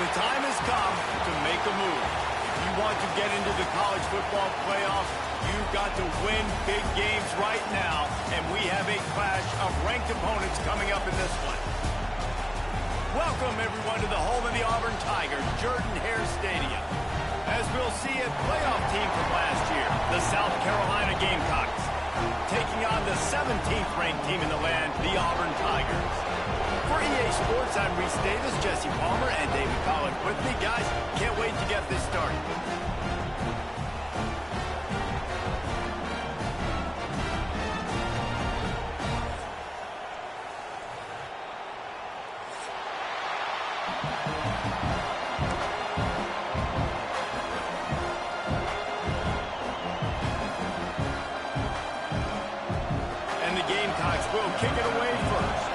The time has come to make a move. If you want to get into the college football playoffs, you've got to win big games right now, and we have a clash of ranked opponents coming up in this one. Welcome, everyone, to the home of the Auburn Tigers, Jordan-Hare Stadium. As we'll see, a playoff team from last year, the South Carolina Gamecocks, taking on the 17th ranked team in the land, the Auburn Tigers. For EA Sports, I'm Reese Davis, Jesse Palmer, and David Collins with me. Guys, can't wait to get this started. And the Gamecocks will kick it away first.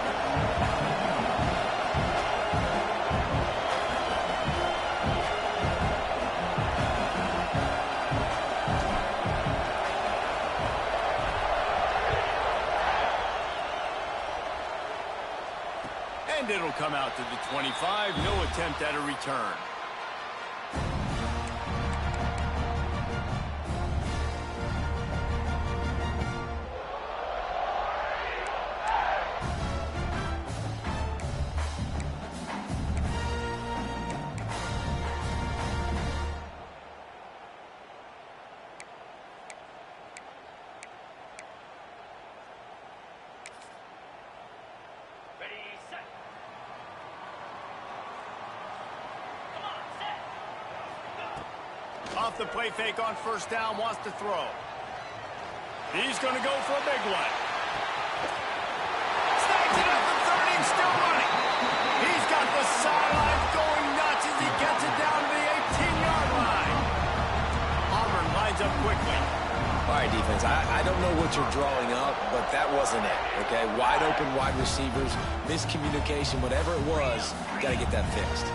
And it'll come out to the 25. No attempt at a return. Off the play fake on first down, wants to throw. He's going to go for a big one. Snags it up the 30 and still running. He's got the sidelines going nuts as he gets it down to the 18-yard line. Auburn lines up quickly. All right, defense, I don't know what you're drawing up, but that wasn't it, okay? Wide open wide receivers, miscommunication, whatever it was, you got to get that fixed.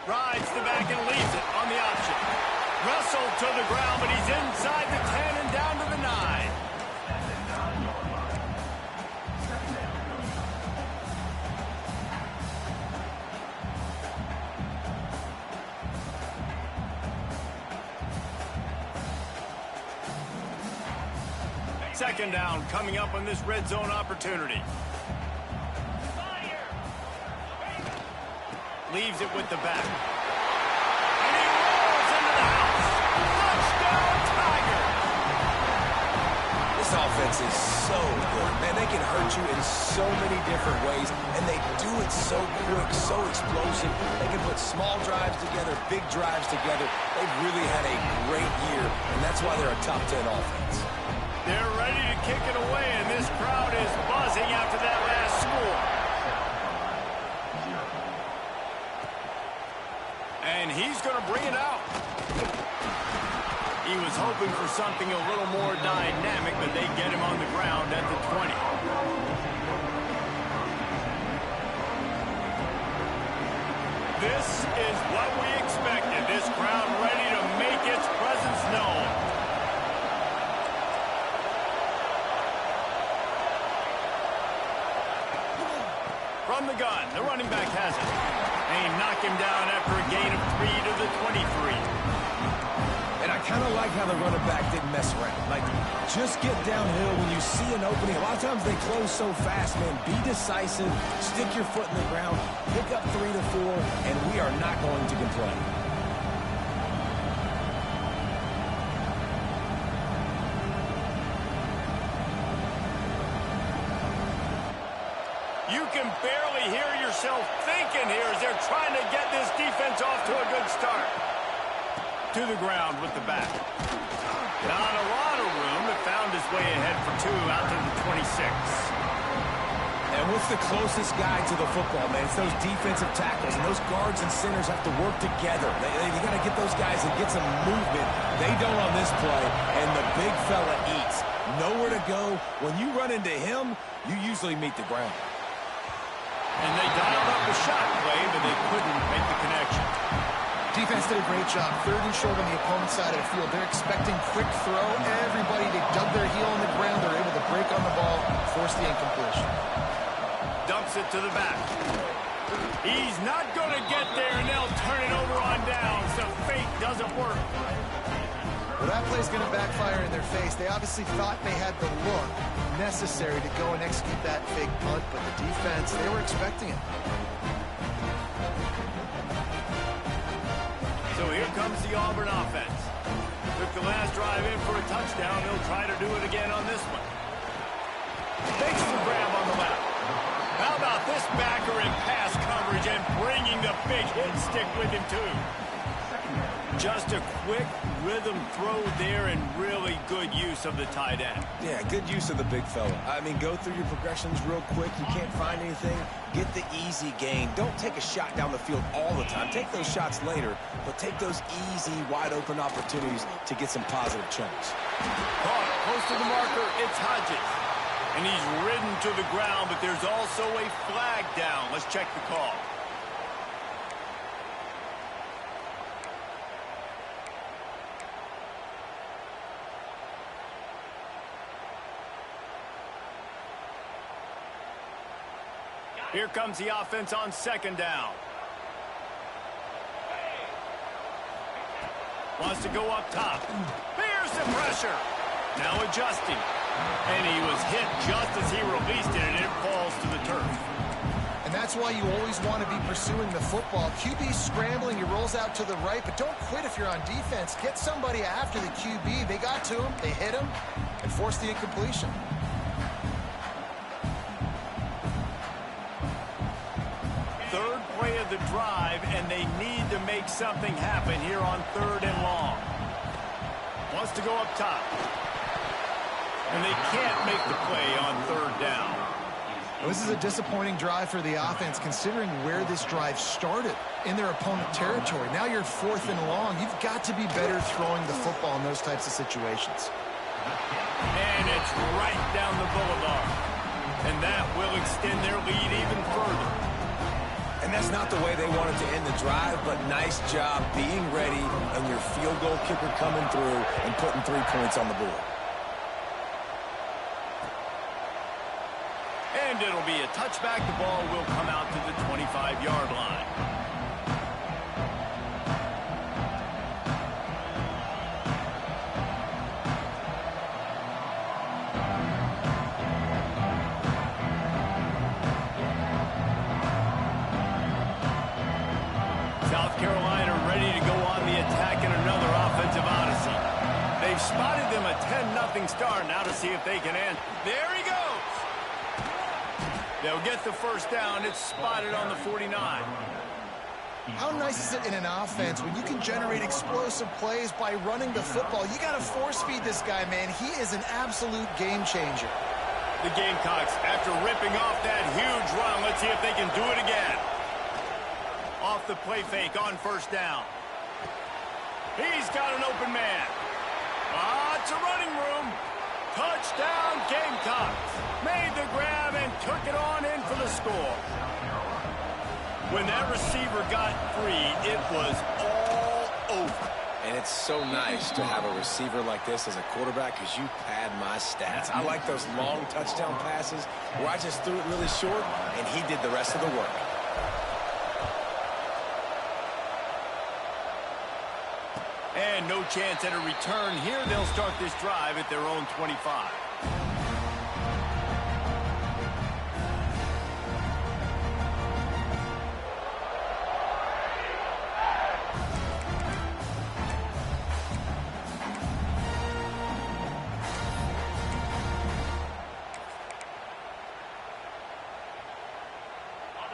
Rides the back and leaves it on the option. Wrestled to the ground, but he's inside the 10 and down to the 9. Second down coming up on this red zone opportunity. Leaves it with the back. And he rolls into the house. Touchdown, Tigers! This offense is so good. Man, they can hurt you in so many different ways, and they do it so quick, so explosive. They can put small drives together, big drives together. They've really had a great year, and that's why they're a top 10 offense. They're ready to kick it away, and this crowd is buzzing after that last score. And he's going to bring it out. He was hoping for something a little more dynamic, but they get him on the ground at the 20. This is what we expected. This crowd ready to make its presence known. From the gun, the running back has it. And he knocked him down after a gain of 3 to the 23. And I kind of like how the running back didn't mess around. Like, just get downhill when you see an opening. A lot of times they close so fast, man. Be decisive, stick your foot in the ground, pick up 3 to 4, and we are not going to complain. You can barely hear yourself thinking here as they're trying to get this defense off to a good start. To the ground with the back. Not a lot of room, but found his way ahead for 2 out to the 26. And what's the closest guy to the football, man? It's those defensive tackles, and those guards and centers have to work together. They got to get those guys and get some movement. They don't on this play, and the big fella eats. Nowhere to go. When you run into him, you usually meet the ground. And they dialed up the shot play, but they couldn't make the connection. Defense did a great job. 3rd and short on the opponent's side of the field. They're expecting quick throw. Everybody, they dug their heel on the ground. They're able to break on the ball, force the incompletion. Dumps it to the back. He's not going to get there, and they'll turn it over on down, so fake doesn't work. Well, that play's going to backfire in their face. They obviously thought they had the look necessary to go and execute that fake punt, but the defense, they were expecting it. So here comes the Auburn offense. Took the last drive in for a touchdown. They'll try to do it again on this one. Takes the grab on the left. How about this backer in pass coverage and bringing the big hit stick with him, too? Just a quick rhythm throw there and really good use of the tight end. Yeah, good use of the big fella. I mean, go through your progressions real quick. You can't find anything. Get the easy gain. Don't take a shot down the field all the time. Take those shots later, but take those easy, wide-open opportunities to get some positive chunks. Caught close to the marker. It's Hodges. And he's ridden to the ground, but there's also a flag down. Let's check the call. Here comes the offense on 2nd down. Wants to go up top. Here's the pressure. Now adjusting. And he was hit just as he released it, and it falls to the turf. And that's why you always want to be pursuing the football. QB's scrambling, he rolls out to the right, but don't quit if you're on defense. Get somebody after the QB. They got to him, they hit him, and forced the incompletion. Third play of the drive, and they need to make something happen here on 3rd and long. Wants to go up top. And they can't make the play on 3rd down. Well, this is a disappointing drive for the offense, considering where this drive started, in their opponent territory. Now you're 4th and long. You've got to be better throwing the football in those types of situations. And it's right down the boulevard. And that will extend their lead even further. And that's not the way they wanted to end the drive, but nice job being ready and your field goal kicker coming through and putting 3 points on the board. And it'll be a touchback. The ball will come out to the 25-yard line. South Carolina ready to go on the attack in another offensive odyssey. They've spotted them a 10-0 start. Now to see if they can end. There he goes. They'll get the first down. It's spotted on the 49. How nice is it in an offense when you can generate explosive plays by running the football? You got to force-feed this guy, man. He is an absolute game changer. The Gamecocks, after ripping off that huge run, let's see if they can do it again. Off the play fake on 1st down. He's got an open man. Lots of running room. Touchdown, Gamecocks. Made the grab and took it on in for the score. When that receiver got free, it was all over. And it's so nice to have a receiver like this as a quarterback because you pad my stats. I like those long touchdown passes where I just threw it really short and he did the rest of the work. And no chance at a return here. They'll start this drive at their own 25.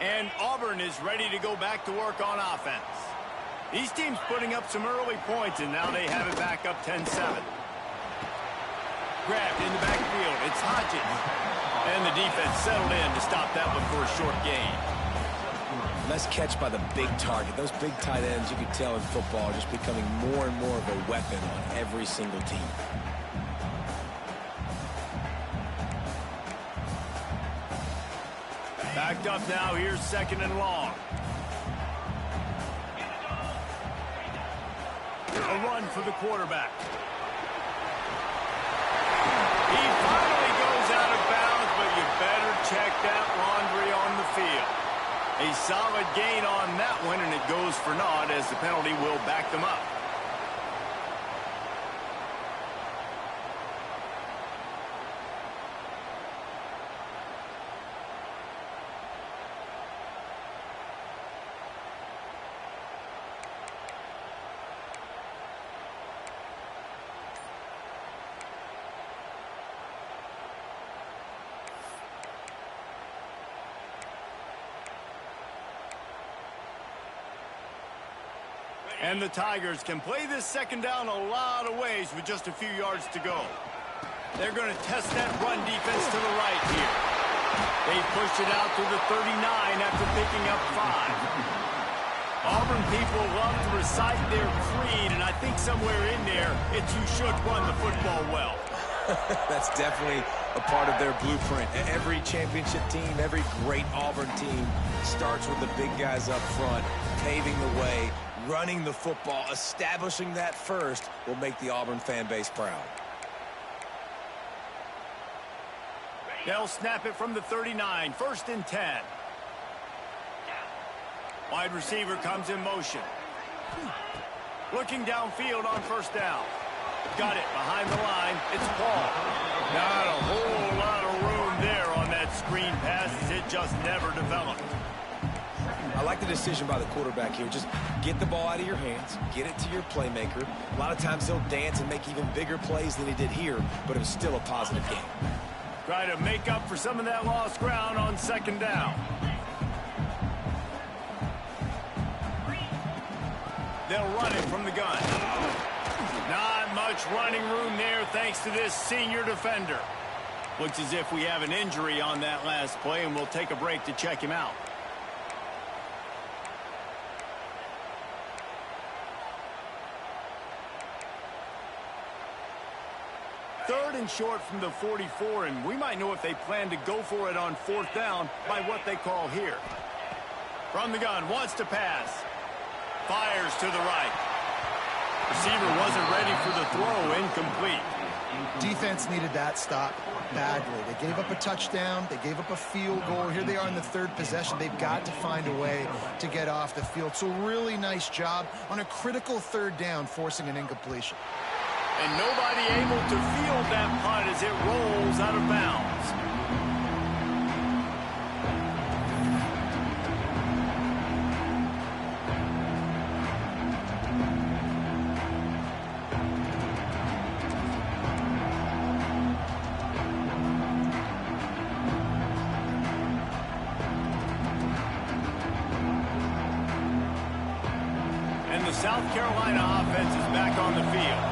And Auburn is ready to go back to work on offense. These teams putting up some early points, and now they have it back up 10-7. Grabbed in the backfield. It's Hodges. And the defense settled in to stop that one for a short gain. Nice catch by the big target. Those big tight ends, you can tell in football, are just becoming more and more of a weapon on every single team. Backed up now. Here's 2nd and long. A run for the quarterback. He finally goes out of bounds, but you better check that laundry on the field. A solid gain on that one, and it goes for naught as the penalty will back them up. And the Tigers can play this second down a lot of ways with just a few yards to go. They're going to test that run defense to the right here. They pushed it out to the 39 after picking up 5. Auburn people love to recite their creed, and I think somewhere in there, it's you should run the football well. That's definitely a part of their blueprint. Every championship team, every great Auburn team starts with the big guys up front, paving the way, running the football. Establishing that first will make the Auburn fan base proud. They'll snap it from the 39, 1st and 10. Wide receiver comes in motion. Looking downfield on 1st down. Got it behind the line. It's Paul. Not a whole lot of room there on that screen pass as it just never developed. I like the decision by the quarterback here. Just get the ball out of your hands, get it to your playmaker. A lot of times he'll dance and make even bigger plays than he did here, but it was still a positive game. Try to make up for some of that lost ground on 2nd down. They'll run it from the gun. Not much running room there thanks to this senior defender. Looks as if we have an injury on that last play, and we'll take a break to check him out. Third and short from the 44, and we might know if they plan to go for it on 4th down by what they call here. From the gun, wants to pass. Fires to the right. Receiver wasn't ready for the throw, incomplete. Defense needed that stop badly. They gave up a touchdown. They gave up a field goal. Here they are in the 3rd possession. They've got to find a way to get off the field. So really nice job on a critical 3rd down, forcing an incompletion. And nobody able to field that punt as it rolls out of bounds. And the South Carolina offense is back on the field.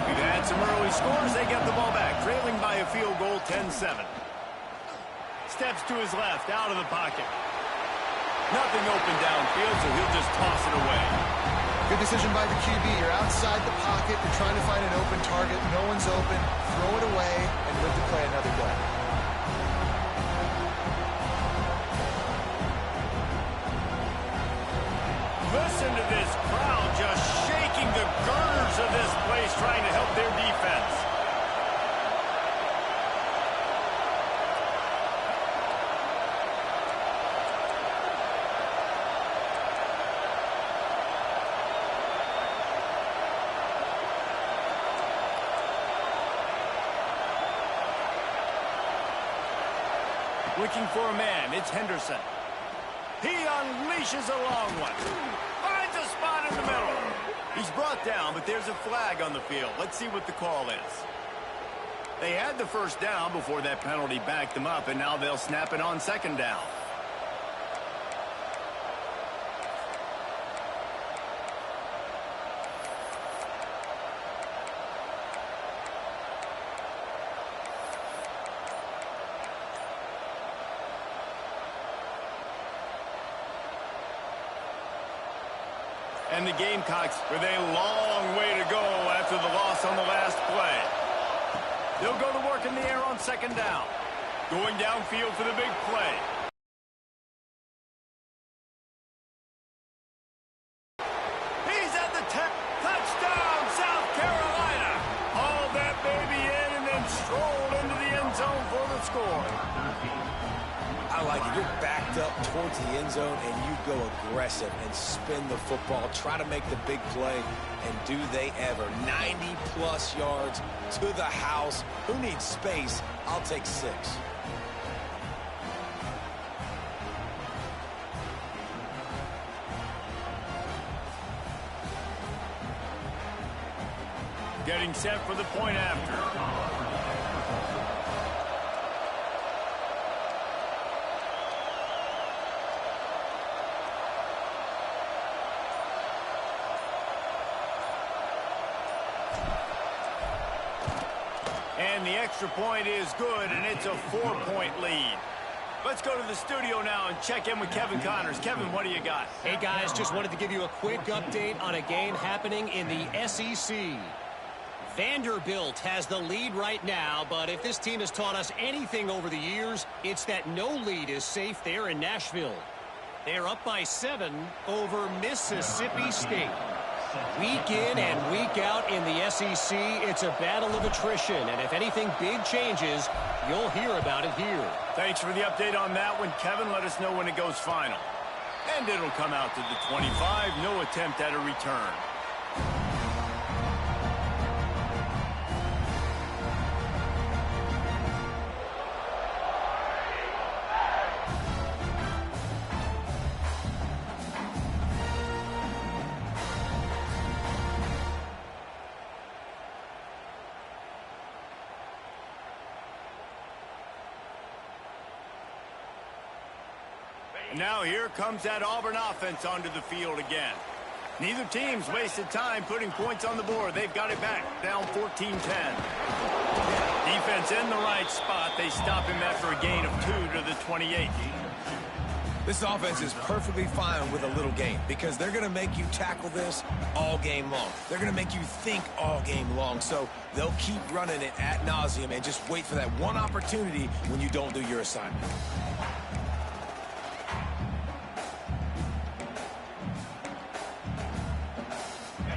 We've had some early scores. They get the ball back, trailing by a field goal, 10-7. Steps to his left, out of the pocket. Nothing open downfield, so he'll just toss it away. Good decision by the QB. You're outside the pocket. You're trying to find an open target. No one's open. Throw it away and live to play another day. Listen to this crowd just shaking the girders of this place, trying to help their defense. Looking for a man, it's Henderson. He unleashes a long one. Finds a spot in the middle. He's brought down, but there's a flag on the field. Let's see what the call is. They had the 1st down before that penalty backed them up, and now they'll snap it on 2nd down. And the Gamecocks with a long way to go after the loss on the last play. They'll go to work in the air on 2nd down. Going downfield for the big play. He's at the 10. Touchdown, rolled into the end zone for the score. I like it. You're backed up towards the end zone, and you go aggressive and spin the football. Try to make the big play, and do they ever. 90-plus yards to the house. Who needs space? I'll take 6. Getting set for the point after. And the extra point is good, and it's a 4-point lead. Let's go to the studio now and check in with Kevin Connors. Kevin, what do you got? Hey, guys, just wanted to give you a quick update on a game happening in the SEC. Vanderbilt has the lead right now, but if this team has taught us anything over the years, it's that no lead is safe there in Nashville. They're up by 7 over Mississippi State. Week in and week out in the SEC, it's a battle of attrition, and if anything big changes, you'll hear about it here. Thanks for the update on that one, Kevin. Let us know when it goes final. And it'll come out to the 25. No attempt at a return. Now here comes that Auburn offense onto the field again. Neither team's wasted time putting points on the board. They've got it back, down 14-10. Defense in the right spot. They stop him after a gain of 2 to the 28. This offense is perfectly fine with a little game because they're going to make you tackle this all game long. They're going to make you think all game long. So they'll keep running it ad nauseum and just wait for that one opportunity when you don't do your assignment.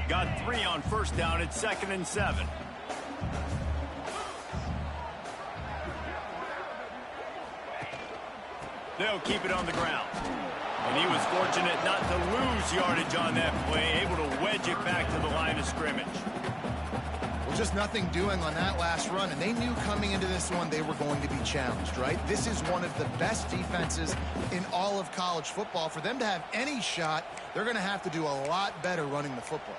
Got 3 on first down. It's 2nd and 7. They'll keep it on the ground. And he was fortunate not to lose yardage on that play, able to wedge it back to the line of scrimmage. Well, just nothing doing on that last run, and they knew coming into this one they were going to be challenged, right? This is one of the best defenses in all of college football. For them to have any shot, they're going to have to do a lot better running the football.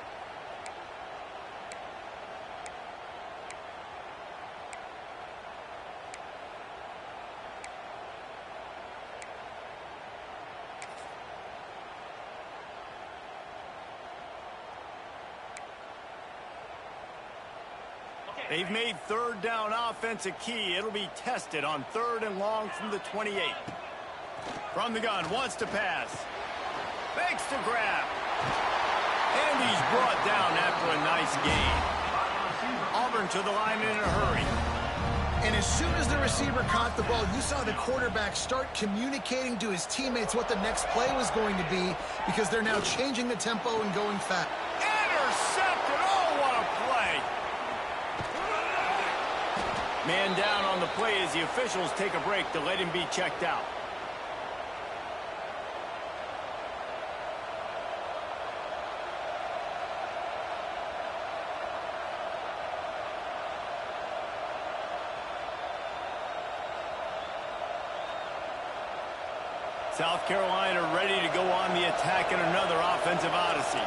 They've made 3rd down offense a key. It'll be tested on 3rd and long from the 28. From the gun, wants to pass. Fakes to grab. And he's brought down after a nice gain. Auburn to the line in a hurry. And as soon as the receiver caught the ball, you saw the quarterback start communicating to his teammates what the next play was going to be because they're now changing the tempo and going fast. Intercepted. Oh, what a play. Man down on the play as the officials take a break to let him be checked out. South Carolina ready to go on the attack in another offensive odyssey.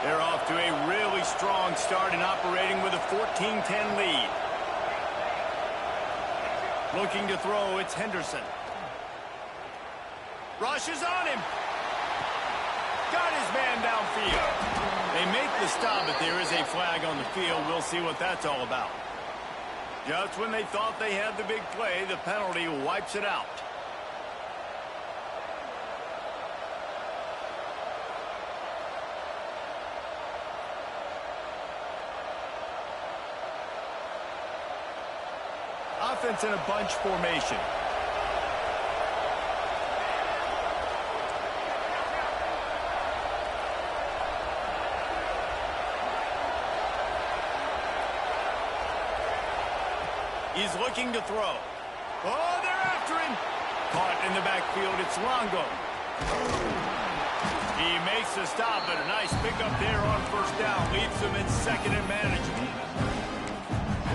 They're off to a really strong start and operating with a 14-10 lead. Looking to throw, it's Henderson. Rushes on him. Got his man downfield. They make the stop, but there is a flag on the field. We'll see what that's all about. Just when they thought they had the big play, the penalty wipes it out. Offense in a bunch formation. He's looking to throw. Oh, they're after him. Caught in the backfield. It's Longo. He makes the stop, but a nice pickup there on first down. Leaves them in second and manageable.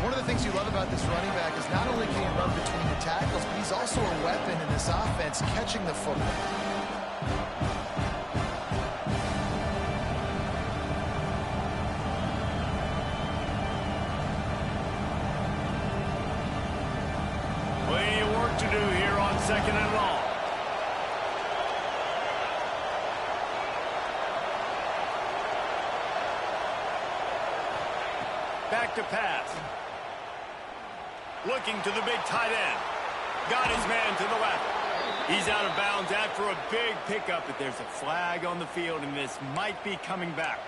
One of the things you love about this running back is not only can he run between the tackles, but he's also a weapon in this offense, catching the football. Plenty of work to do here on second and long. Back to pass. Looking to the big tight end. Got his man to the left. He's out of bounds after a big pickup, but there's a flag on the field, and this might be coming back.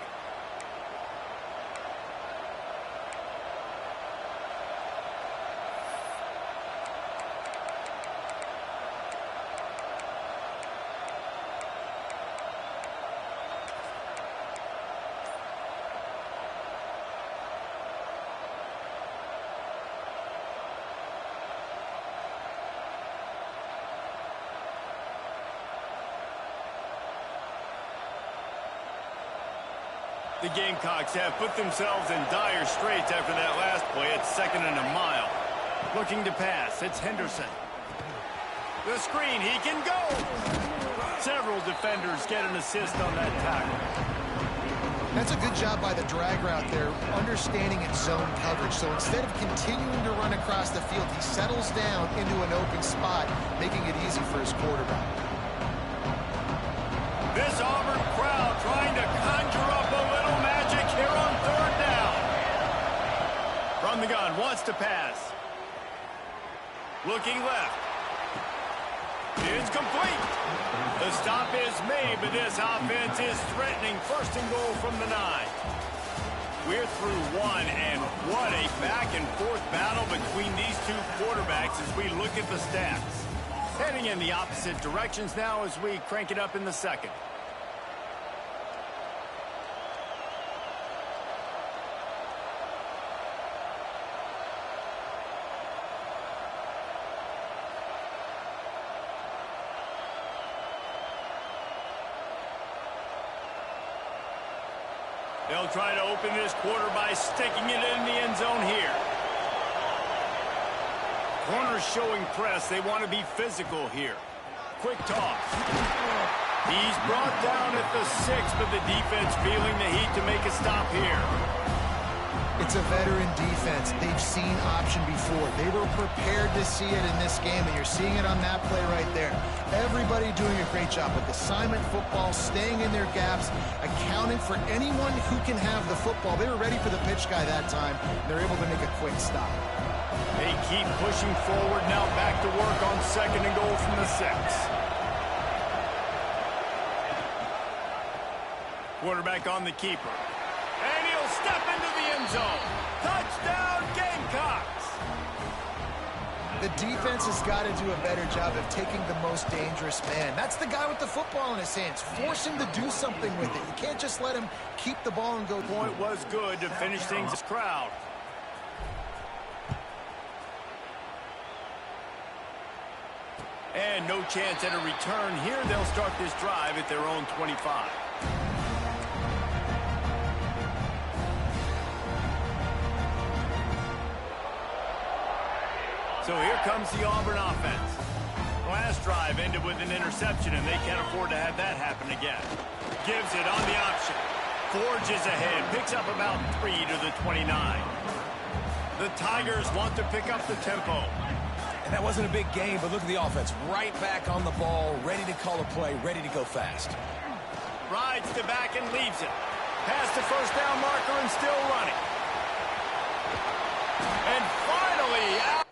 The Gamecocks have put themselves in dire straits after that last play. It's second and a mile. Looking to pass. It's Henderson. The screen. He can go. Several defenders get an assist on that tackle. That's a good job by the drag route there, understanding its zone coverage. So instead of continuing to run across the field, he settles down into an open spot, making it easy for his quarterback. This Auburn crowd trying to conjure up a little magic here on third down. From the gun, wants to pass. Looking left. It's complete. The stop is made, but this offense is threatening first and goal from the 9. We're through one, and what a back-and-forth battle between these two quarterbacks as we look at the stats. Heading in the opposite directions now as we crank it up in the second. They'll try to open this quarter by sticking it in the end zone here. Corners showing press. They want to be physical here. Quick toss. He's brought down at the 6, but the defense feeling the heat to make a stop here. It's a veteran defense. They've seen option before. They were prepared to see it in this game, and you're seeing it on that play right there. Everybody doing a great job with assignment football, staying in their gaps, accounting for anyone who can have the football. They were ready for the pitch guy that time. They're able to make a quick stop. They keep pushing forward now, back to work on second and goal from the 6. Quarterback on the keeper. And he'll step into the end zone. Touchdown, Gamecocks! The defense has got to do a better job of taking the most dangerous man. That's the guy with the football in his hands. Force him to do something with it. You can't just let him keep the ball and go. Point was good to finish things this crowd. And no chance at a return here. They'll start this drive at their own 25. So here comes the Auburn offense. Last drive ended with an interception, and they can't afford to have that happen again. Gives it on the option. Forges ahead. Picks up about 3 to the 29. The Tigers want to pick up the tempo. And that wasn't a big game, but look at the offense. Right back on the ball, ready to call a play, ready to go fast. Rides to back and leaves it. Past the first down marker and still running. And finally out.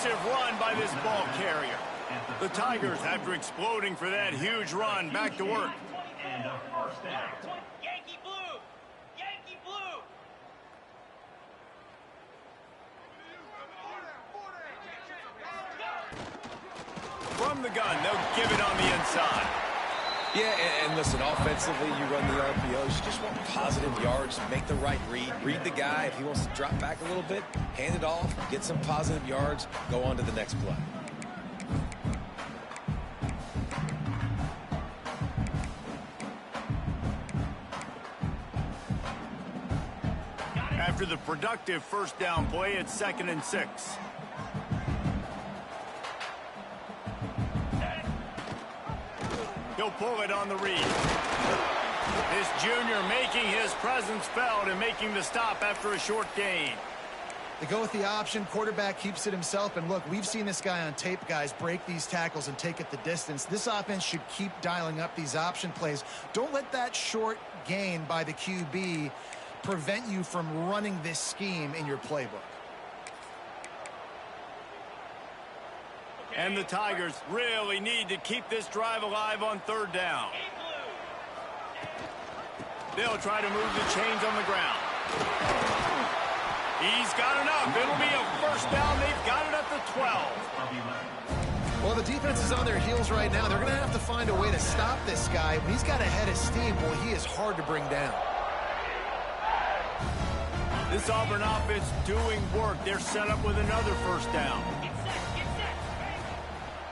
Impressive run by this ball carrier. The Tigers, after exploding for that huge run, back to work. And a first down. Yankee blue! Yankee blue! From the gun, they'll give it on the inside. Yeah, and listen, offensively, you run the RPOs. You just want positive yards, make the right read. Read the guy. If he wants to drop back a little bit, hand it off, get some positive yards, go on to the next play. After the productive first down play, it's 2nd and 6. He'll pull it on the read. This junior making his presence felt and making the stop after a short gain. They go with the option. Quarterback keeps it himself. And look, we've seen this guy on tape, guys, break these tackles and take it the distance. This offense should keep dialing up these option plays. Don't let that short gain by the QB prevent you from running this scheme in your playbook. And the Tigers really need to keep this drive alive on 3rd down. They'll try to move the chains on the ground. He's got enough. It'll be a first down. They've got it at the 12. Well, the defense is on their heels right now. They're going to have to find a way to stop this guy. When he's got a head of steam, well, he is hard to bring down. This Auburn offense doing work. They're set up with another first down.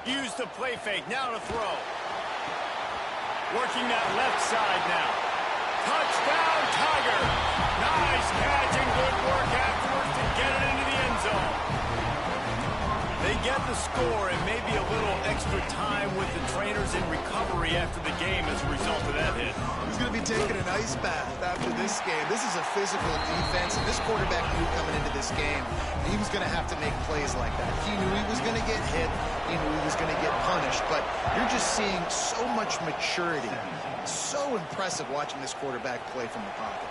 Use the play fake. Now to throw. Working that left side now. Touchdown, Tiger. Nice catch and good work afterwards to get it into the end zone. They get the score and maybe a little extra time with the trainers in recovery after the game as a result of that hit. He's going to be taking an ice bath after this game. This is a physical defense, and this quarterback knew coming into this game he was going to have to make plays like that. He knew he was going to get hit. He knew he was going to get punished, but you're just seeing so much maturity. So impressive watching this quarterback play from the pocket.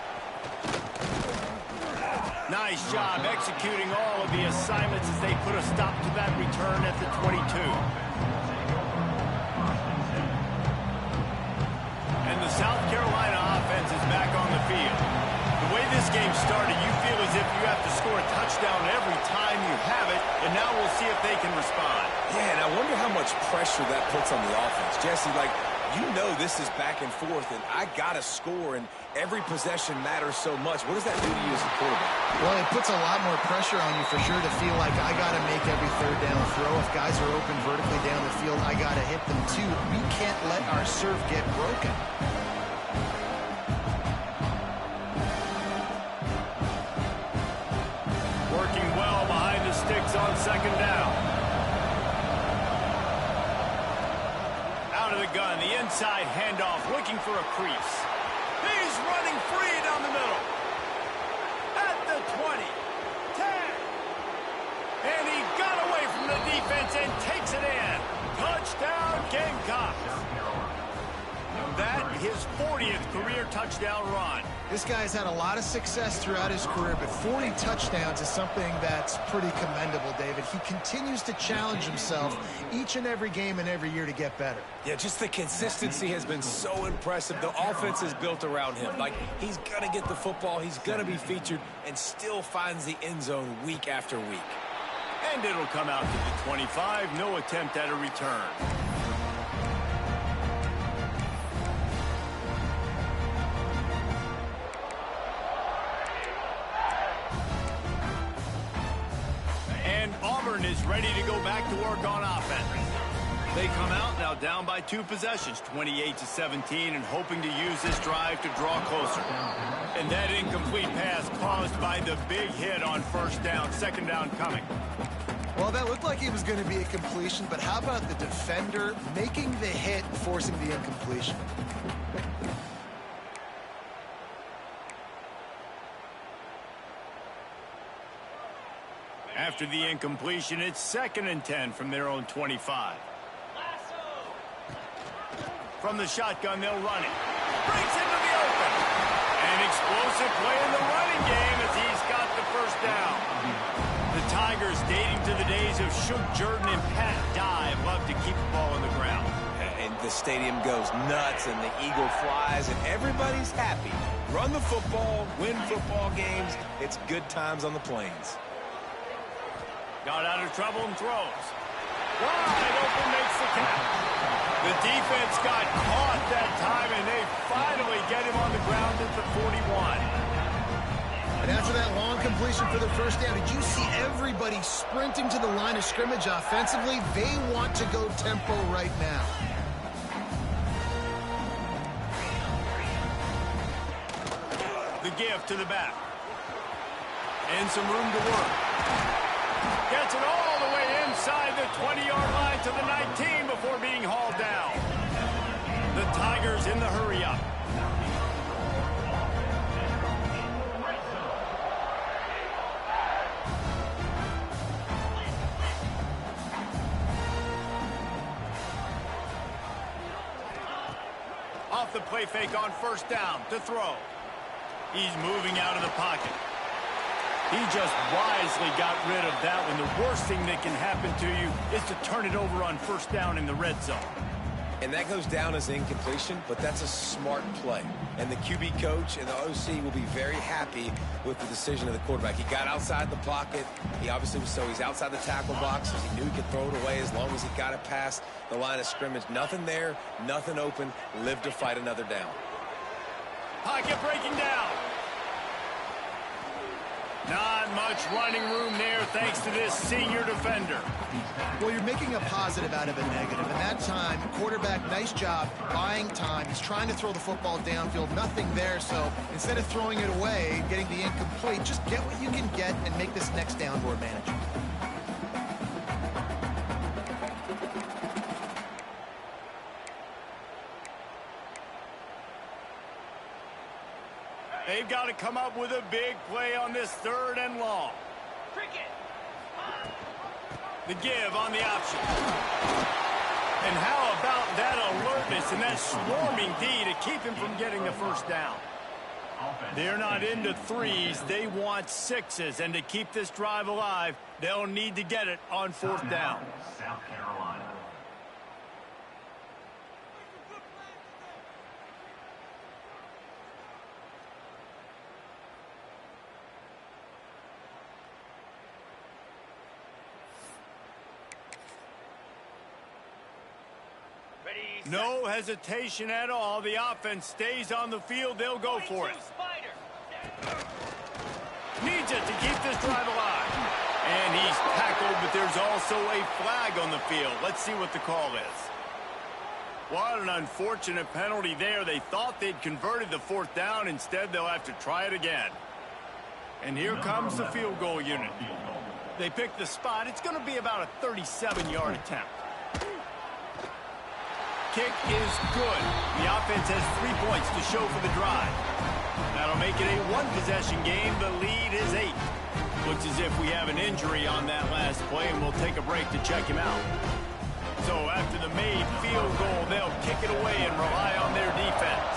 Nice job executing all of the assignments as they put a stop to that return at the 22. And the South Carolina offense is back on the field. The way this game started, you feel as if you have to score a touchdown every time you have it, and now we'll see if they can respond. Yeah, and I wonder how much pressure that puts on the offense. Jesse, like, you know this is back and forth, and I got to score, and every possession matters so much. What does that do to you as a quarterback? Well, it puts a lot more pressure on you for sure to feel like I got to make every 3rd down throw. If guys are open vertically down the field, I got to hit them too. We can't let our serve get broken. Working well behind the sticks on 2nd down. Out of the gun, the inside handoff, looking for a crease. He's running free down the middle. At the 20, 10. And he got away from the defense and takes it in. Touchdown, Gamecocks. That, his 40th career touchdown run. This guy's had a lot of success throughout his career, but 40 touchdowns is something that's pretty commendable, David. He continues to challenge himself each and every game and every year to get better. Yeah, just the consistency has been so impressive. The offense is built around him. Like, he's going to get the football, he's going to be featured, and still finds the end zone week after week. And it'll come out to the 25. No attempt at a return. And Auburn is ready to go back to work on offense. They come out now down by 2 possessions, 28-17, and hoping to use this drive to draw closer. And that incomplete pass caused by the big hit on 1st down, 2nd down coming. Well, that looked like it was going to be a completion, but how about the defender making the hit, forcing the incompletion? After the incompletion, it's 2nd and 10 from their own 25. From the shotgun, they'll run it. Breaks into the open. An explosive play in the running game as he's got the 1st down. The Tigers, dating to the days of Shook Jordan and Pat Dye, love to keep the ball on the ground. And the stadium goes nuts, and the eagle flies, and everybody's happy. Run the football, win football games. It's good times on the plains. Got out of trouble and throws. Wide open, makes the catch. The defense got caught that time, and they finally get him on the ground at the 41. And after that long completion for the first down, did you see everybody sprinting to the line of scrimmage offensively? They want to go tempo right now. The give to the back. And some room to work. Gets it all the way inside the 20-yard line to the 19 before being hauled down. The Tigers in the hurry-up. Off the play fake on first down to throw. He's moving out of the pocket. He just wisely got rid of that one. The worst thing that can happen to you is to turn it over on first down in the red zone. And that goes down as incompletion, but that's a smart play. And the QB coach and the OC will be very happy with the decision of the quarterback. He got outside the pocket. He obviously was he's outside the tackle box. He knew he could throw it away as long as he got it past the line of scrimmage. Nothing there, nothing open. Live to fight another down. Pocket breaking down. Not much running room there thanks to this senior defender. Well, you're making a positive out of a negative. And that time, quarterback, nice job buying time. He's trying to throw the football downfield. Nothing there. So instead of throwing it away, getting the incomplete, just get what you can get and make this next down more manageable. They've got to come up with a big play on this 3rd and long. Cricket. The give on the option. And how about that alertness and that swarming D to keep him from getting the first down? They're not into threes. They want sixes. And to keep this drive alive, they'll need to get it on 4th down. South Carolina. No hesitation at all. The offense stays on the field. They'll go for it. Needs it to keep this drive alive. And he's tackled, but there's also a flag on the field. Let's see what the call is. What an unfortunate penalty there. They thought they'd converted the 4th down. Instead, they'll have to try it again. And here comes the field goal unit. They picked the spot. It's going to be about a 37-yard attempt. Kick is good. The offense has 3 points to show for the drive. That'll make it a 1-possession game. The lead is 8. Looks as if we have an injury on that last play, and we'll take a break to check him out. So after the made field goal, they'll kick it away and rely on their defense.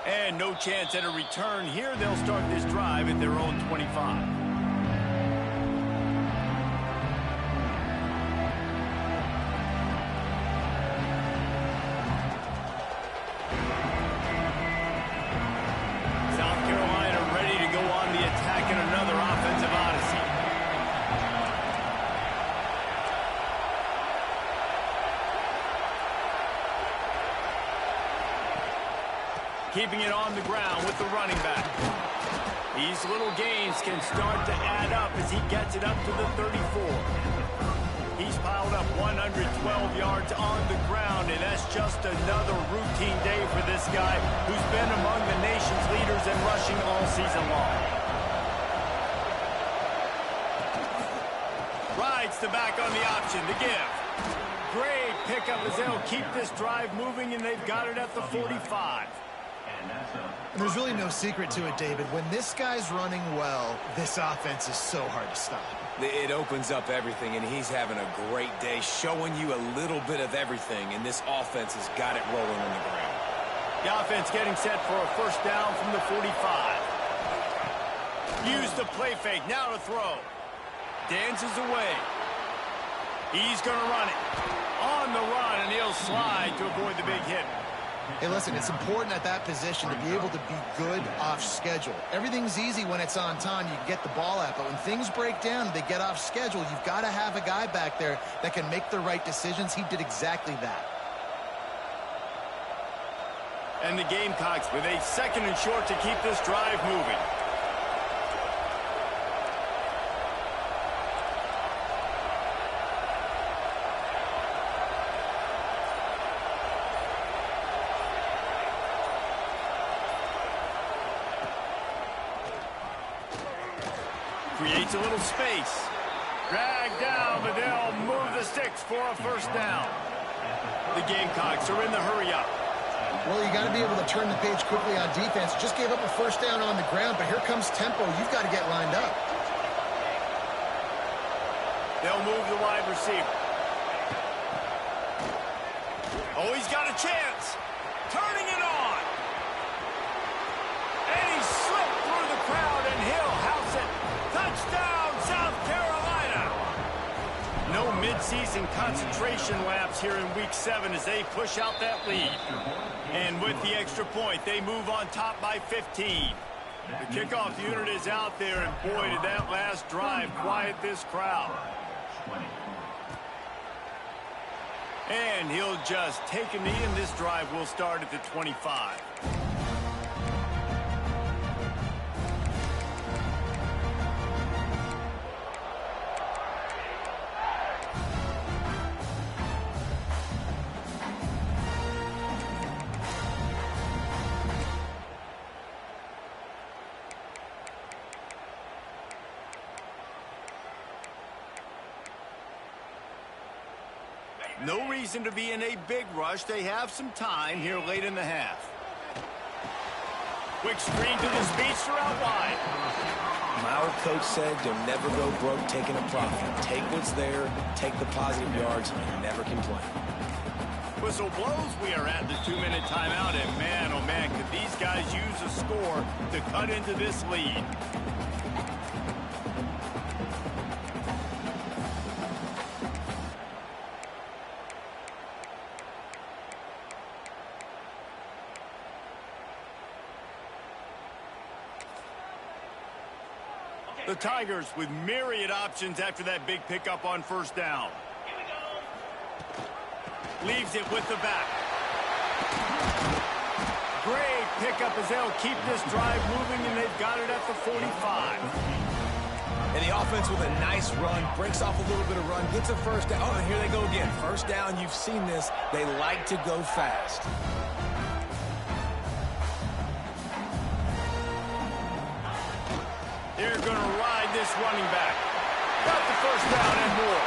And no chance at a return here. They'll start this drive at their own 25. Keeping it on the ground with the running back. These little gains can start to add up as he gets it up to the 34. He's piled up 112 yards on the ground, and that's just another routine day for this guy who's been among the nation's leaders in rushing all season long. Rides the back on the option to give. Great pickup as they'll keep this drive moving, and they've got it at the 45. And there's really no secret to it, David. When this guy's running well, this offense is so hard to stop. It opens up everything, and he's having a great day, showing you a little bit of everything, and this offense has got it rolling on the ground. The offense getting set for a first down from the 45. Use the play fake. Now to throw. Dances away. He's going to run it. On the run, and he'll slide to avoid the big hit. Hey, listen, it's important at that position to be able to be good off schedule. Everything's easy when it's on time. You can get the ball out, but when things break down and they get off schedule, you've got to have a guy back there that can make the right decisions. He did exactly that. And the Gamecocks with a 2nd and short to keep this drive moving. Creates a little space. Drag down, but they'll move the sticks for a first down. The Gamecocks are in the hurry-up. Well, you got to be able to turn the page quickly on defense. Just gave up a first down on the ground, but here comes tempo. You've got to get lined up. They'll move the wide receiver. Oh, he's got a chance. Turning it on. And he slipped through the crowd, and he'll house it. Touchdown, South Carolina! No mid-season concentration laps here in Week 7 as they push out that lead. And with the extra point, they move on top by 15. The kickoff unit is out there, and boy, did that last drive quiet this crowd. And he'll just take a knee, and this drive will start at the 25. No reason to be in a big rush. They have some time here late in the half. Quick screen to the speedster out wide. Our coach said you'll never go broke taking a profit. Take what's there, take the positive yards, and never complain. Whistle blows. We are at the 2-minute timeout, and man, oh man, could these guys use a score to cut into this lead. The Tigers with myriad options after that big pickup on first down. Here we go. Leaves it with the back. Great pickup as they'll keep this drive moving, and they've got it at the 45. And the offense with a nice run, breaks off a little bit of run, gets a first down. Oh, and here they go again. First down, you've seen this. They like to go fast. They're going to ride this running back. Got the first down and more.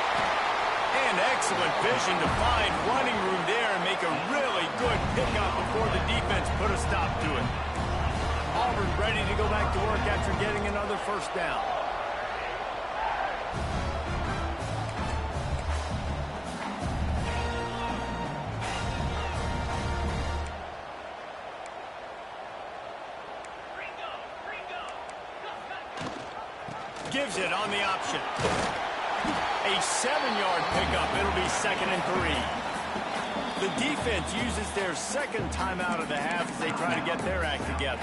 And excellent vision to find running room there and make a really good pickup before the defense put a stop to it. Auburn ready to go back to work after getting another first down. Gives it on the option. A 7-yard pickup. It'll be 2nd and 3. The defense uses their second timeout of the half as they try to get their act together.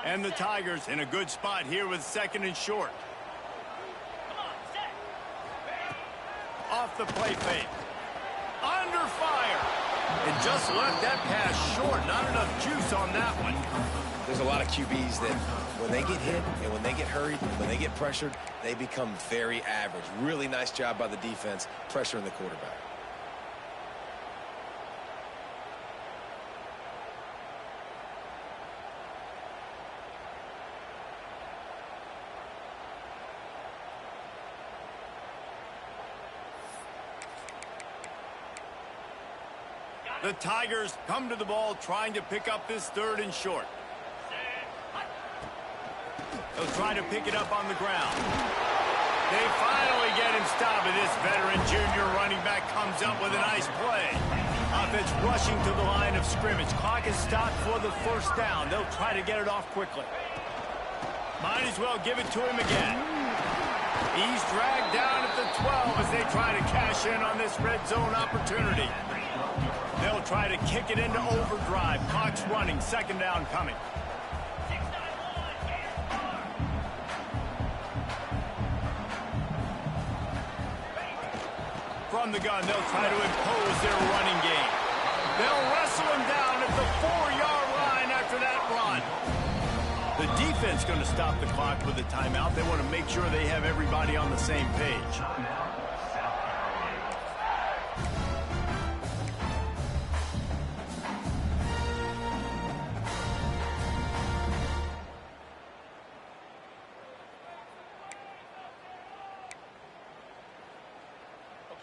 And the Tigers in a good spot here with 2nd and short. Off the play fake. Under fire. And just left that pass short. Not enough juice on that one. There's a lot of QBs that when they get hit and when they get hurried and when they get pressured, they become very average. Really nice job by the defense pressuring the quarterback. The Tigers come to the ball trying to pick up this 3rd and short. They'll try to pick it up on the ground. They finally get him stopped, and this veteran junior running back comes up with a nice play. Offense rushing to the line of scrimmage. Clock is stopped for the first down. They'll try to get it off quickly. Might as well give it to him again. He's dragged down at the 12 as they try to cash in on this red zone opportunity. They'll try to kick it into overdrive. Clock's running. Second down coming. From the gun, they'll try to impose their running game. They'll wrestle him down at the 4-yard line after that run. The defense going to stop the clock with a timeout. They want to make sure they have everybody on the same page.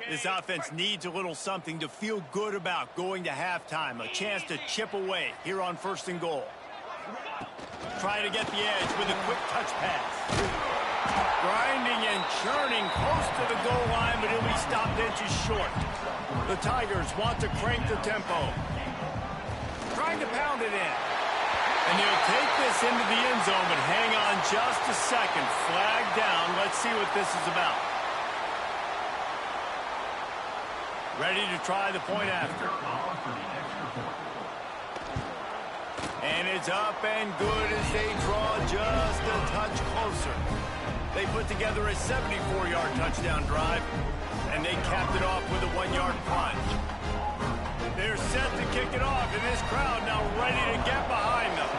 This offense needs a little something to feel good about going to halftime. A chance to chip away here on 1st and goal. Trying to get the edge with a quick touch pass. Grinding and churning close to the goal line, but he'll be stopped inches short. The Tigers want to crank the tempo. Trying to pound it in. And he'll take this into the end zone, but hang on just a second. Flag down. Let's see what this is about. Ready to try the point after. And it's up and good as they draw just a touch closer. They put together a 74-yard touchdown drive, and they capped it off with a 1-yard plunge. They're set to kick it off, and this crowd now ready to get behind them.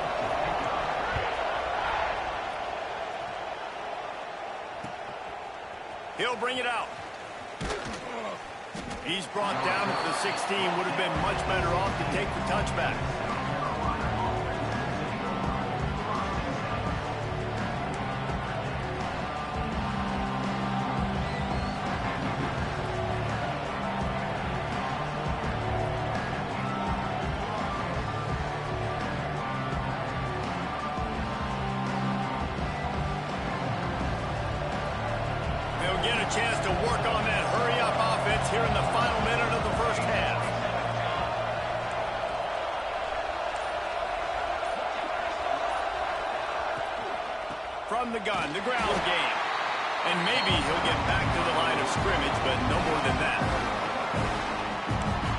He'll bring it out. He's brought down at the 16. Would have been much better off to take the touchback. They'll get a chance to work on that hurry-up offense here in the final minute of the first half. From the gun, the ground game. And maybe he'll get back to the line of scrimmage, but no more than that.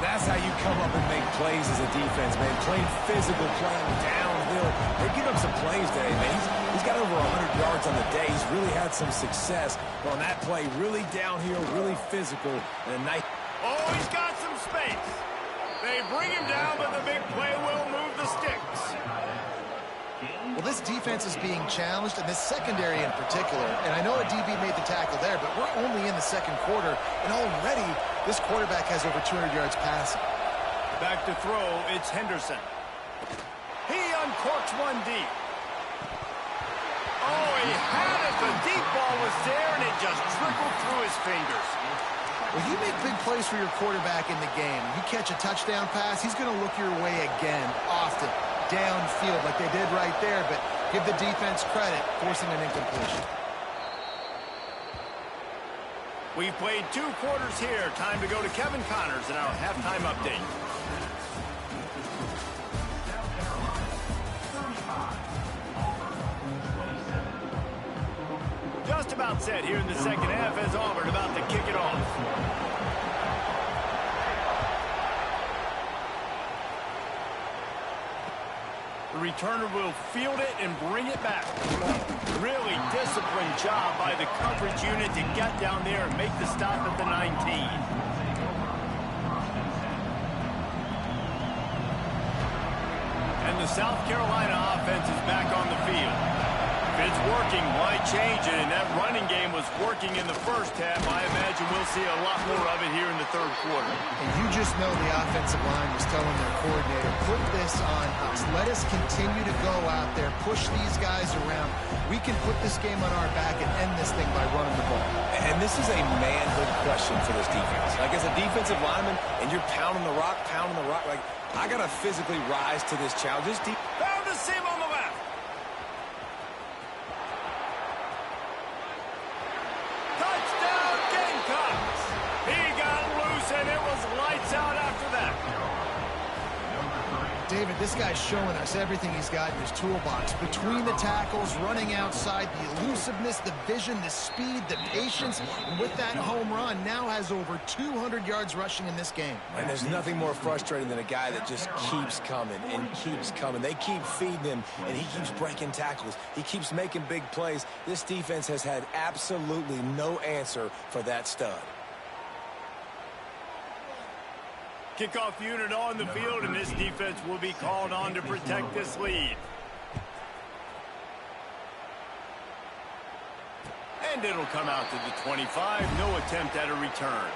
That's how you come up and make plays as a defense, man. Playing physical, playing downhill. They give him some plays today, man. He's got over 100 yards on the day. He's really had some success on that play. Really downhill, really physical, and a nice... Oh, he's got some space. They bring him down, but the big play will move the sticks. Well, this defense is being challenged, and this secondary in particular. And I know a DB made the tackle there, but we're only in the second quarter, and already this quarterback has over 200 yards passing. Back to throw, it's Henderson. He uncorks one deep. Oh, he had it. The deep ball was there, and it just trickled through his fingers. Well, you make big plays for your quarterback in the game. You catch a touchdown pass, he's going to look your way again, often, downfield like they did right there, but give the defense credit, forcing an incompletion. We've played 2 quarters here. Time to go to Kevin Connors in our halftime update. Just about set here in the second half as Auburn about to kick it off. The returner will field it and bring it back. Really disciplined job by the coverage unit to get down there and make the stop at the 19. And the South Carolina offense is back on the field. If it's working, why change it? And that running game was working in the first half. I imagine we'll see a lot more of it here in the third quarter. And you just know the offensive line was telling their coordinator, put this on us. Let us continue to go out there, push these guys around. We can put this game on our back and end this thing by running the ball. And this is a manhood question for this defense. Like, as a defensive lineman, and you're pounding the rock, like, I got to physically rise to this challenge. Found a seam on the left. lights out after that. David, this guy's showing us everything he's got in his toolbox. Between the tackles, running outside, the elusiveness, the vision, the speed, the patience, and with that home run, now has over 200 yards rushing in this game. And there's nothing more frustrating than a guy that just keeps coming and keeps coming. They keep feeding him, and he keeps breaking tackles. He keeps making big plays. This defense has had absolutely no answer for that stud. Kickoff unit on the field, and this defense will be called on to protect this lead. And it'll come out to the 25. No attempt at a return.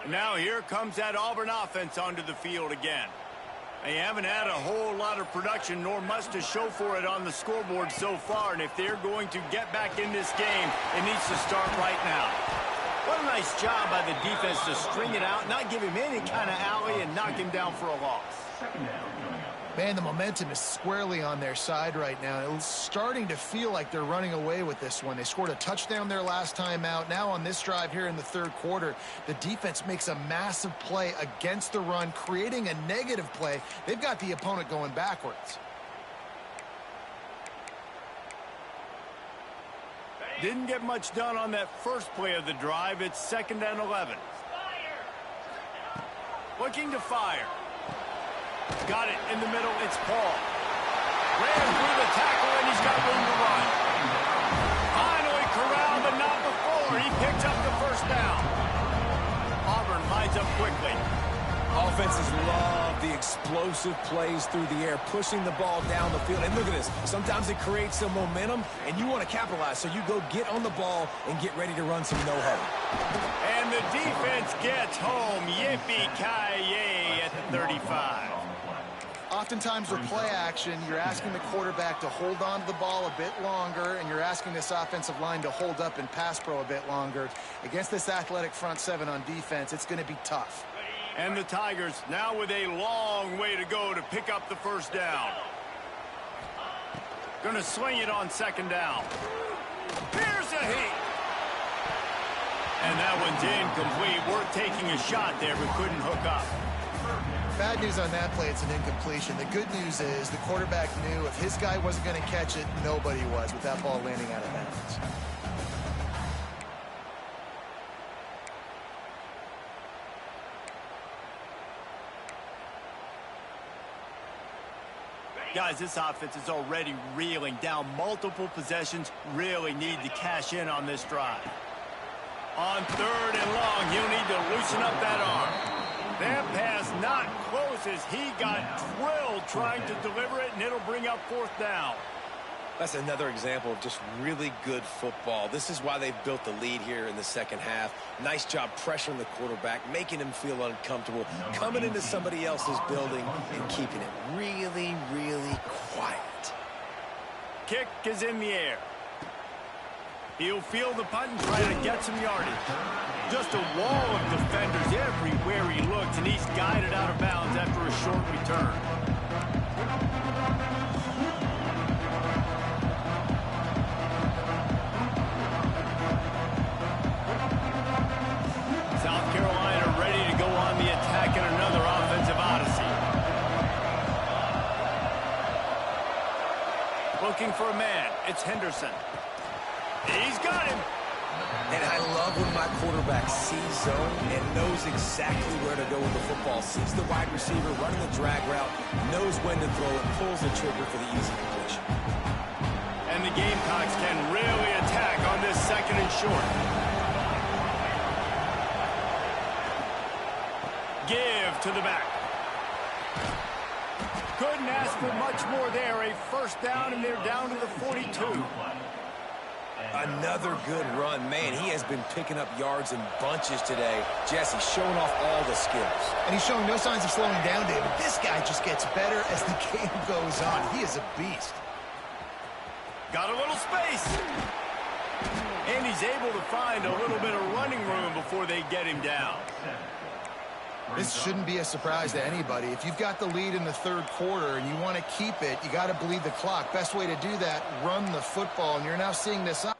Now here comes that Auburn offense onto the field again. They haven't had a whole lot of production, nor much to show for it on the scoreboard so far. And if they're going to get back in this game, it needs to start right now. What a nice job by the defense to string it out, not give him any kind of alley, and knock him down for a loss. Man, the momentum is squarely on their side right now. It's starting to feel like they're running away with this one. They scored a touchdown their last time out. Now on this drive here in the third quarter, the defense makes a massive play against the run, creating a negative play. They've got the opponent going backwards. Didn't get much done on that first play of the drive. It's 2nd and 11. Looking to fire. Got it in the middle. It's Paul. Ran through the tackle, and he's got room to run. Finally corralled, but not before. He picks up the first down. Auburn lines up quickly. Offenses love the explosive plays through the air, pushing the ball down the field. And look at this. Sometimes it creates some momentum, and you want to capitalize. So you go get on the ball and get ready to run some no-huddle. And the defense gets home. Yippee-ki-yay at the 35. Oftentimes with play action, you're asking the quarterback to hold on to the ball a bit longer, and you're asking this offensive line to hold up and pass pro a bit longer. Against this athletic front seven on defense, it's going to be tough. And the Tigers now with a long way to go to pick up the first down. Going to sling it on 2nd down. Here's a hit. And that one's incomplete. Worth taking a shot there, but couldn't hook up. Bad news on that play, it's an incompletion. The good news is the quarterback knew if his guy wasn't going to catch it, nobody was with that ball landing out of bounds. Guys, this offense is already reeling down multiple possessions. Really need to cash in on this drive. On 3rd and long, he'll need to loosen up that arm. That pass not close as he got drilled trying to deliver it, and it'll bring up 4th down. That's another example of just really good football. This is why they've built the lead here in the second half. Nice job pressuring the quarterback, making him feel uncomfortable, coming into somebody else's building and keeping it really, really quiet. Kick is in the air. He'll field the punt and try to get some yardage. Just a wall of defenders everywhere he looks, and he's guided out of bounds after a short return. South Carolina ready to go on the attack in another offensive odyssey. Looking for a man. It's Henderson. He's got him. And I love when my quarterback sees zone and knows exactly where to go with the football. Sees the wide receiver running the drag route, knows when to throw it, pulls the trigger for the easy completion. And the Gamecocks can really attack on this 2nd and short. Give to the back. Couldn't ask for much more there. A 1st down, and they're down to the 42. Another good run. Man, he has been picking up yards in bunches today. Jesse showing off all the skills. And he's showing no signs of slowing down, David. This guy it just gets better as the game goes on. He is a beast. Got a little space. And he's able to find a little bit of running room before they get him down. This shouldn't be a surprise to anybody. If you've got the lead in the third quarter and you want to keep it, you got to bleed the clock. Best way to do that, run the football. And you're now seeing this up.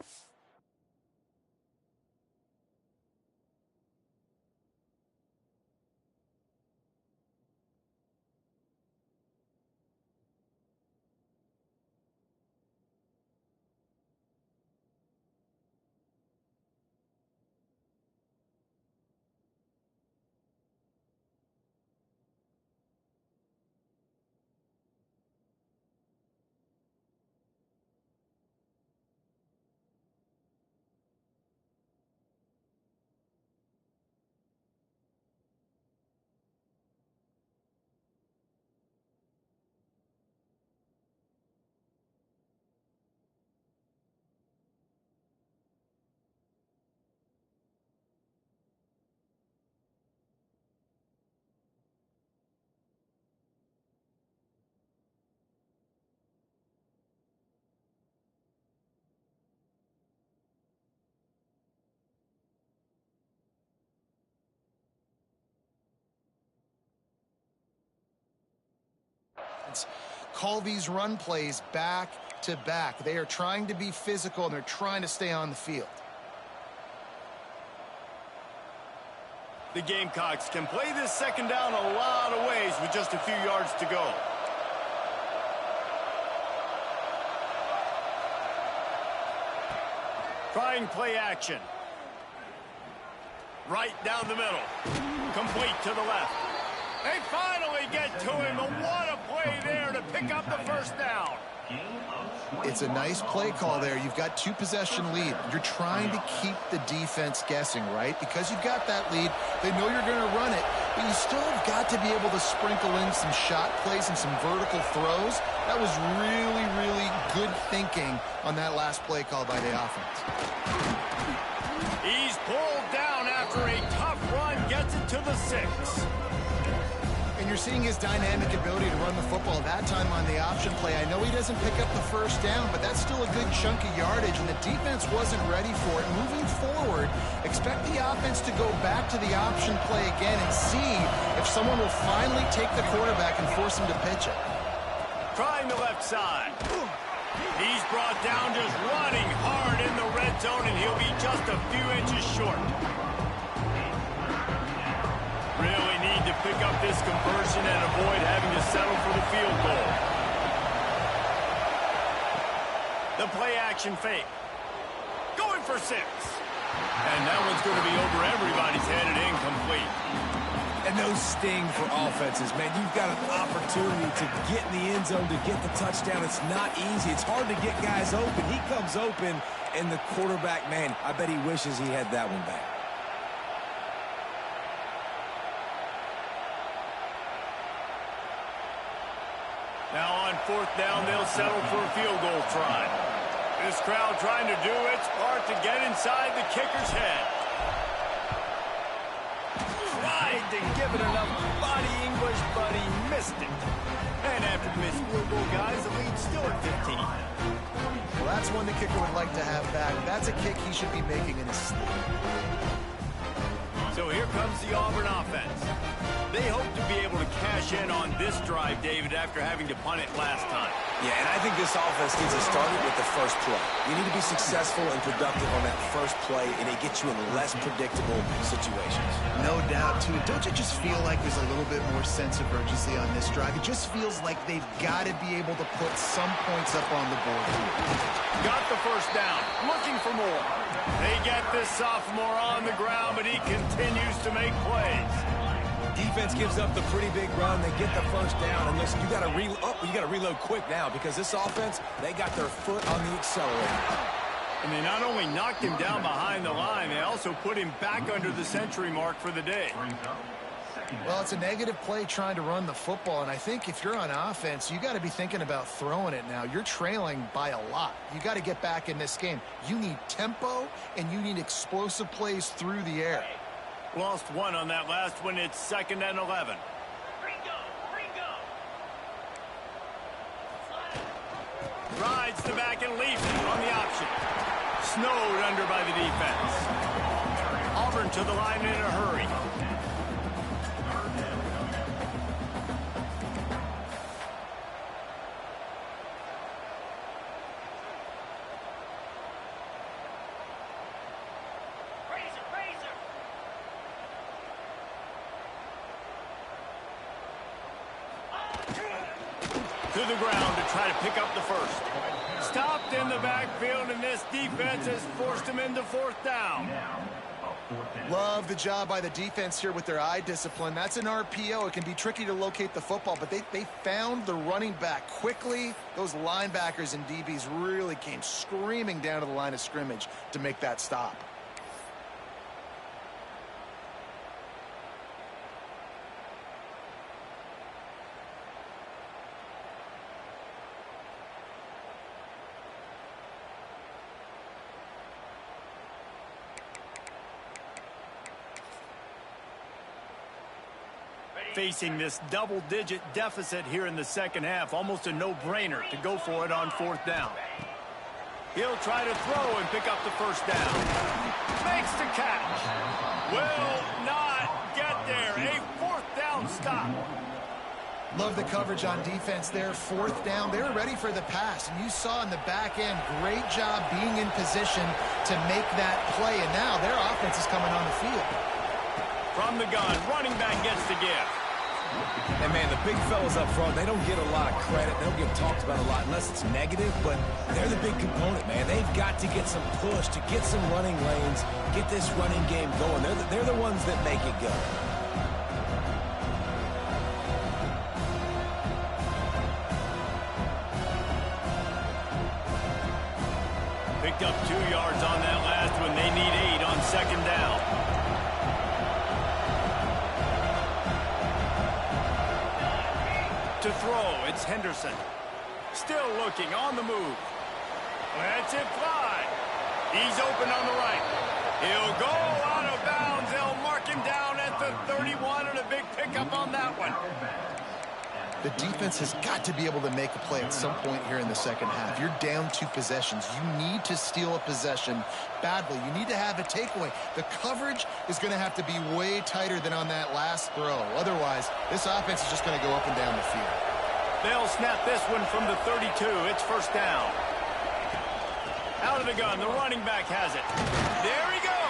Call these run plays back to back. They are trying to be physical, and they're trying to stay on the field. The Gamecocks can play this second down a lot of ways with just a few yards to go. Trying play action. Right down the middle. Complete to the left. They finally get to him, but what a play there to pick up the first down. It's a nice play call there. You've got 2-possession lead. You're trying to keep the defense guessing, right? Because you've got that lead, they know you're going to run it, but you still have got to be able to sprinkle in some shot plays and some vertical throws. That was really, really good thinking on that last play call by the offense. He's pulled down after a tough run, gets it to the 6. And you're seeing his dynamic ability to run the football that time on the option play. I know he doesn't pick up the first down, but that's still a good chunk of yardage, and the defense wasn't ready for it. Moving forward, expect the offense to go back to the option play again and see if someone will finally take the quarterback and force him to pitch it. Trying the left side. He's brought down just running hard in the red zone, and he'll be just a few inches short. Really need to pick up this conversion and avoid having to settle for the field goal. The play action fake. Going for 6. And that one's going to be over everybody's head and incomplete. And those sting for offenses, man. You've got an opportunity to get in the end zone, to get the touchdown. It's not easy. It's hard to get guys open. He comes open, and the quarterback, man, I bet he wishes he had that one back. Now on 4th down, they'll settle for a field goal try. This crowd trying to do its part to get inside the kicker's head. Tried to give it enough body English, but he missed it. And after the missed field goal, guys, the lead's still at 15. Well, that's one the kicker would like to have back. That's a kick he should be making in his sleep. So here comes the Auburn offense. They hope to be able to cash in on this drive, David, after having to punt it last time. Yeah, and I think this offense needs to start it with the first play. You need to be successful and productive on that first play, and it gets you in less predictable situations. No doubt, too. Don't you just feel like there's a little bit more sense of urgency on this drive? It just feels like they've got to be able to put some points up on the board here. Got the first down, looking for more. They get this sophomore on the ground, but he continues to make plays. Defense gives up the pretty big run. They get the first down, and listen, you got to reload quick now because this offense, they got their foot on the accelerator. And they not only knocked him down behind the line, they also put him back under the century mark for the day. Well, it's a negative play trying to run the football, and I think if you're on offense, you got to be thinking about throwing it now. You're trailing by a lot. You got to get back in this game. You need tempo, and you need explosive plays through the air. Lost one on that last one. It's 2nd and 11. Rides the back and leaves it on the option. Snowed under by the defense. Auburn to the line in a hurry. To the ground to try to pick up the first. Stopped in the backfield, and this defense has forced him into fourth down. Love the job by the defense here with their eye discipline. That's an RPO. It can be tricky to locate the football, but they found the running back quickly. Those linebackers and DBs really came screaming down to the line of scrimmage to make that stop. Facing this double-digit deficit here in the second half, almost a no-brainer to go for it on fourth down. He'll try to throw and pick up the first down. Makes the catch. Will not get there. A fourth down stop. Love the coverage on defense there. Fourth down. They were ready for the pass, and you saw in the back end, great job being in position to make that play, and now their offense is coming on the field. From the gun, running back gets the gift. And, man, the big fellas up front, they don't get a lot of credit. They don't get talked about a lot unless it's negative, but they're the big component, man. They've got to get some push, to get some running lanes, get this running game going. They're the ones that make it go. Picked up 2 yards on that last one. They need 8 on second down. To throw, it's Henderson. Still looking, on the move. Lets it fly. He's open on the right. He'll go out of bounds. They'll mark him down at the 31, and a big pickup on that one. The defense has got to be able to make a play at some point here in the second half. You're down 2 possessions. You need to steal a possession badly. You need to have a takeaway. The coverage is going to have to be way tighter than on that last throw. Otherwise, this offense is just going to go up and down the field. They'll snap this one from the 32. It's first down. Out of the gun. The running back has it. There he goes.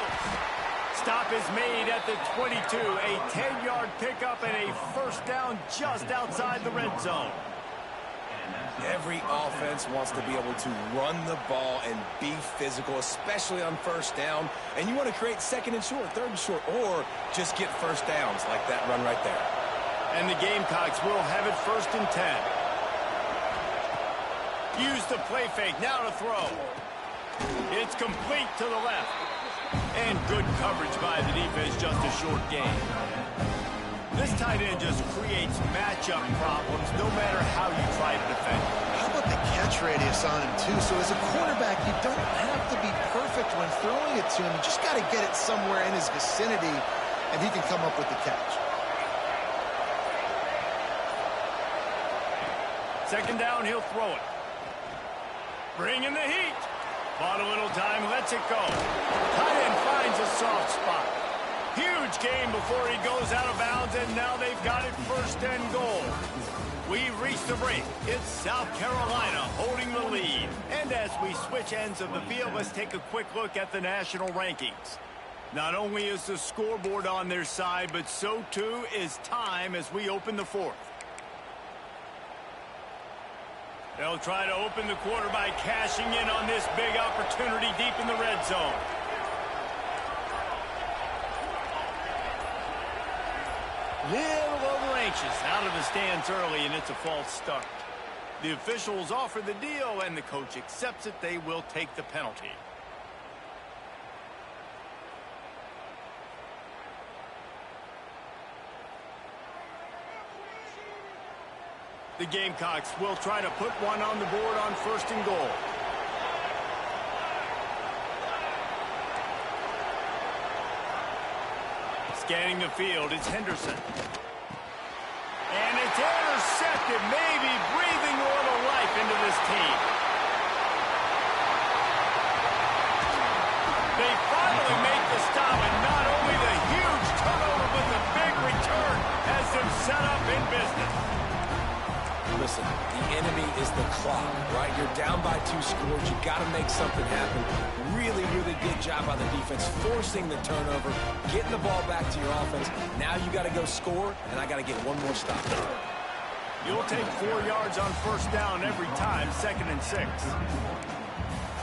Stop is made at the 22. A 10-yard pickup and a first down just outside the red zone. Every offense wants to be able to run the ball and be physical, especially on first down. And you want to create second and short, third and short, or just get first downs like that run right there. And the Gamecocks will have it first and 10. Use the play fake. Now to throw. It's complete to the left. And good coverage by the defense, just a short gain. This tight end just creates matchup problems no matter how you try to defend. How about the catch radius on him, too? So as a quarterback, you don't have to be perfect when throwing it to him. You just got to get it somewhere in his vicinity, and he can come up with the catch. Second down, he'll throw it. Bring in the heat. Bought a little time, lets it go. Tight end finds a soft spot. Huge gain before he goes out of bounds, and now they've got it first and goal. We've reached the break. It's South Carolina holding the lead. And as we switch ends of the field, let's take a quick look at the national rankings. Not only is the scoreboard on their side, but so too is time as we open the fourth. They'll try to open the quarter by cashing in on this big opportunity deep in the red zone. Little over anxious, out of the stands early, and it's a false start. The officials offer the deal, and the coach accepts it. They will take the penalty. The Gamecocks will try to put one on the board on first and goal. Scanning the field, it's Henderson. And it's intercepted, maybe breathing a little life into this team. Listen, the enemy is the clock, right? You're down by 2 scores. You got to make something happen. Really, really good job by the defense, forcing the turnover, getting the ball back to your offense. Now you got to go score, and I got to get one more stop. You'll take 4 yards on first down every time, 2nd and 6.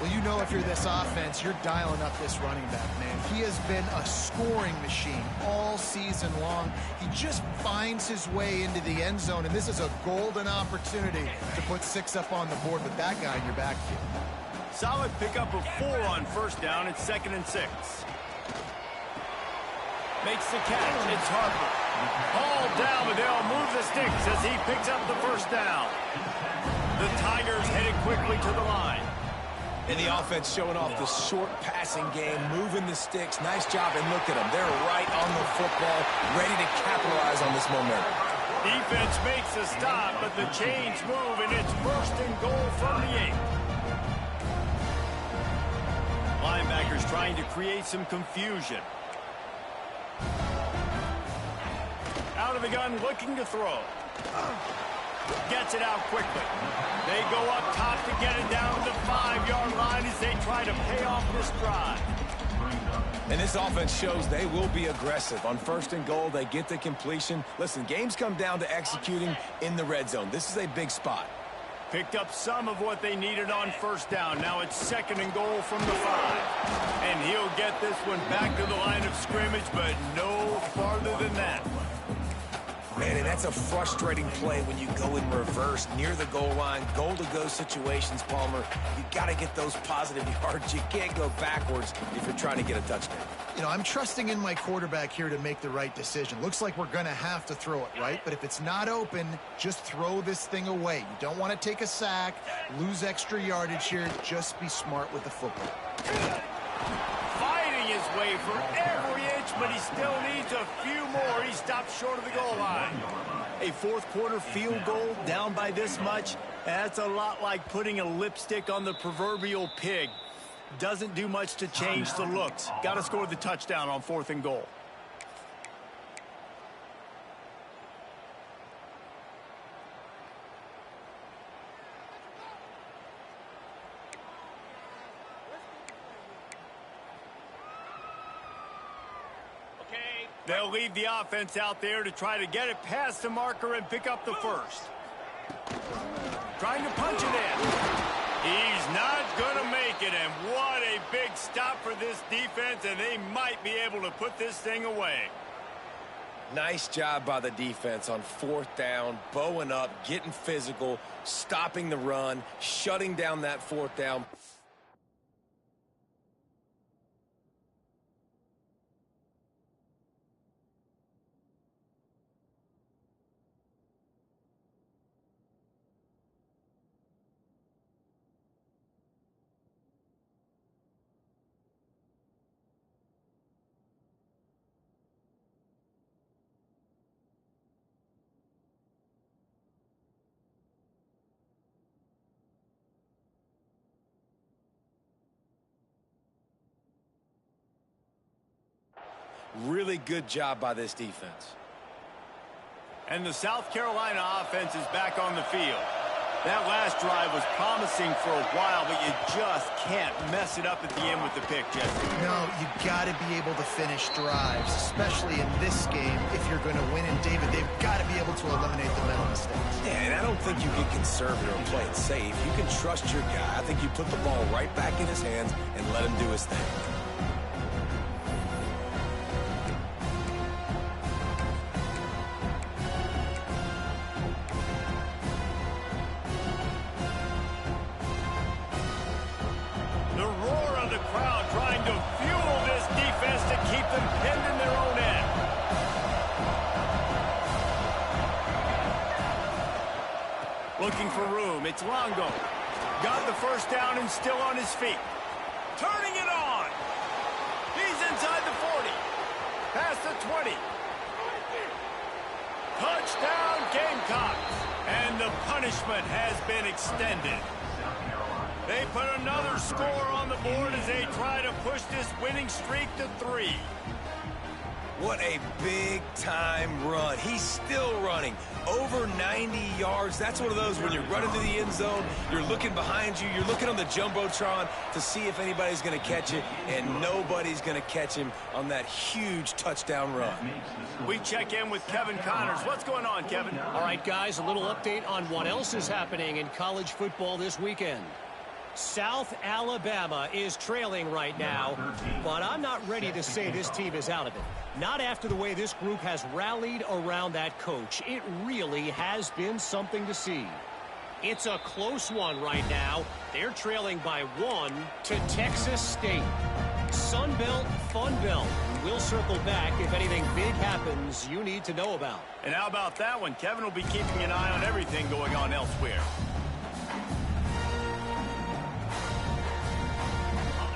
Well, you know if you're this offense, you're dialing up this running back, man. He has been a scoring machine all season long. He just finds his way into the end zone, and this is a golden opportunity to put 6 up on the board with that guy in your backfield. Solid pickup of 4 on first down. It's 2nd and 6. Makes the catch. It's Harper. All down, but they'll move the sticks as he picks up the first down. The Tigers headed quickly to the line. And the offense showing off the short passing game, moving the sticks. Nice job, and look at them. They're right on the football, ready to capitalize on this momentum. Defense makes a stop, but the chains move, and it's 1st and goal from the 8. Linebackers trying to create some confusion. Out of the gun, looking to throw. Gets it out quickly. They go up top to get it down to the 5-yard line as they try to pay off this drive. And this offense shows they will be aggressive. On 1st and goal, they get the completion. Listen, games come down to executing in the red zone. This is a big spot. Picked up some of what they needed on first down. Now it's 2nd and goal from the 5. And he'll get this one back to the line of scrimmage, but no farther than that. Man, and that's a frustrating play when you go in reverse near the goal line, goal-to-go situations, Palmer. You got to get those positive yards. You can't go backwards if you're trying to get a touchdown. You know, I'm trusting in my quarterback here to make the right decision. Looks like we're going to have to throw it, right? But if it's not open, just throw this thing away. You don't want to take a sack, lose extra yardage here. Just be smart with the football. Fighting his way for every inch, but he still needs a few more. He stopped short of the goal line. A 4th quarter field goal down by this much, that's a lot like putting a lipstick on the proverbial pig. Doesn't do much to change the looks. Got to score the touchdown on 4th and goal. They'll leave the offense out there to try to get it past the marker and pick up the 1st. Trying to punch it in. He's not going to make it, and what a big stop for this defense, and they might be able to put this thing away. Nice job by the defense on 4th down, bowing up, getting physical, stopping the run, shutting down that 4th down. Really good job by this defense. And the South Carolina offense is back on the field. That last drive was promising for a while, but you just can't mess it up at the end with the pick, Jesse. No, you got to be able to finish drives, especially in this game. If you're going to win in David, they've got to be able to eliminate the mental mistakes. Yeah, and I don't think you get conservative or play it safe. You can trust your guy. I think you put the ball right back in his hands and let him do his thing. Looking for room. It's Longo. Got the first down and still on his feet. Turning it on. He's inside the 40. Past the 20. Touchdown Gamecocks. And the punishment has been extended. They put another score on the board as they try to push this winning streak to 3. What a big-time run. He's still running. Over 90 yards. That's one of those when you're running to the end zone, you're looking behind you, you're looking on the Jumbotron to see if anybody's going to catch it, and nobody's going to catch him on that huge touchdown run. We check in with Kevin Connors. What's going on, Kevin? All right, guys, a little update on what else is happening in college football this weekend. South Alabama is trailing right now, but I'm not ready to say this team is out of it. Not after the way this group has rallied around that coach. It really has been something to see. It's a close one right now. They're trailing by 1 to Texas State. Sun Belt, Fun Belt. We'll circle back if anything big happens you need to know about. And how about that one? Kevin will be keeping an eye on everything going on elsewhere.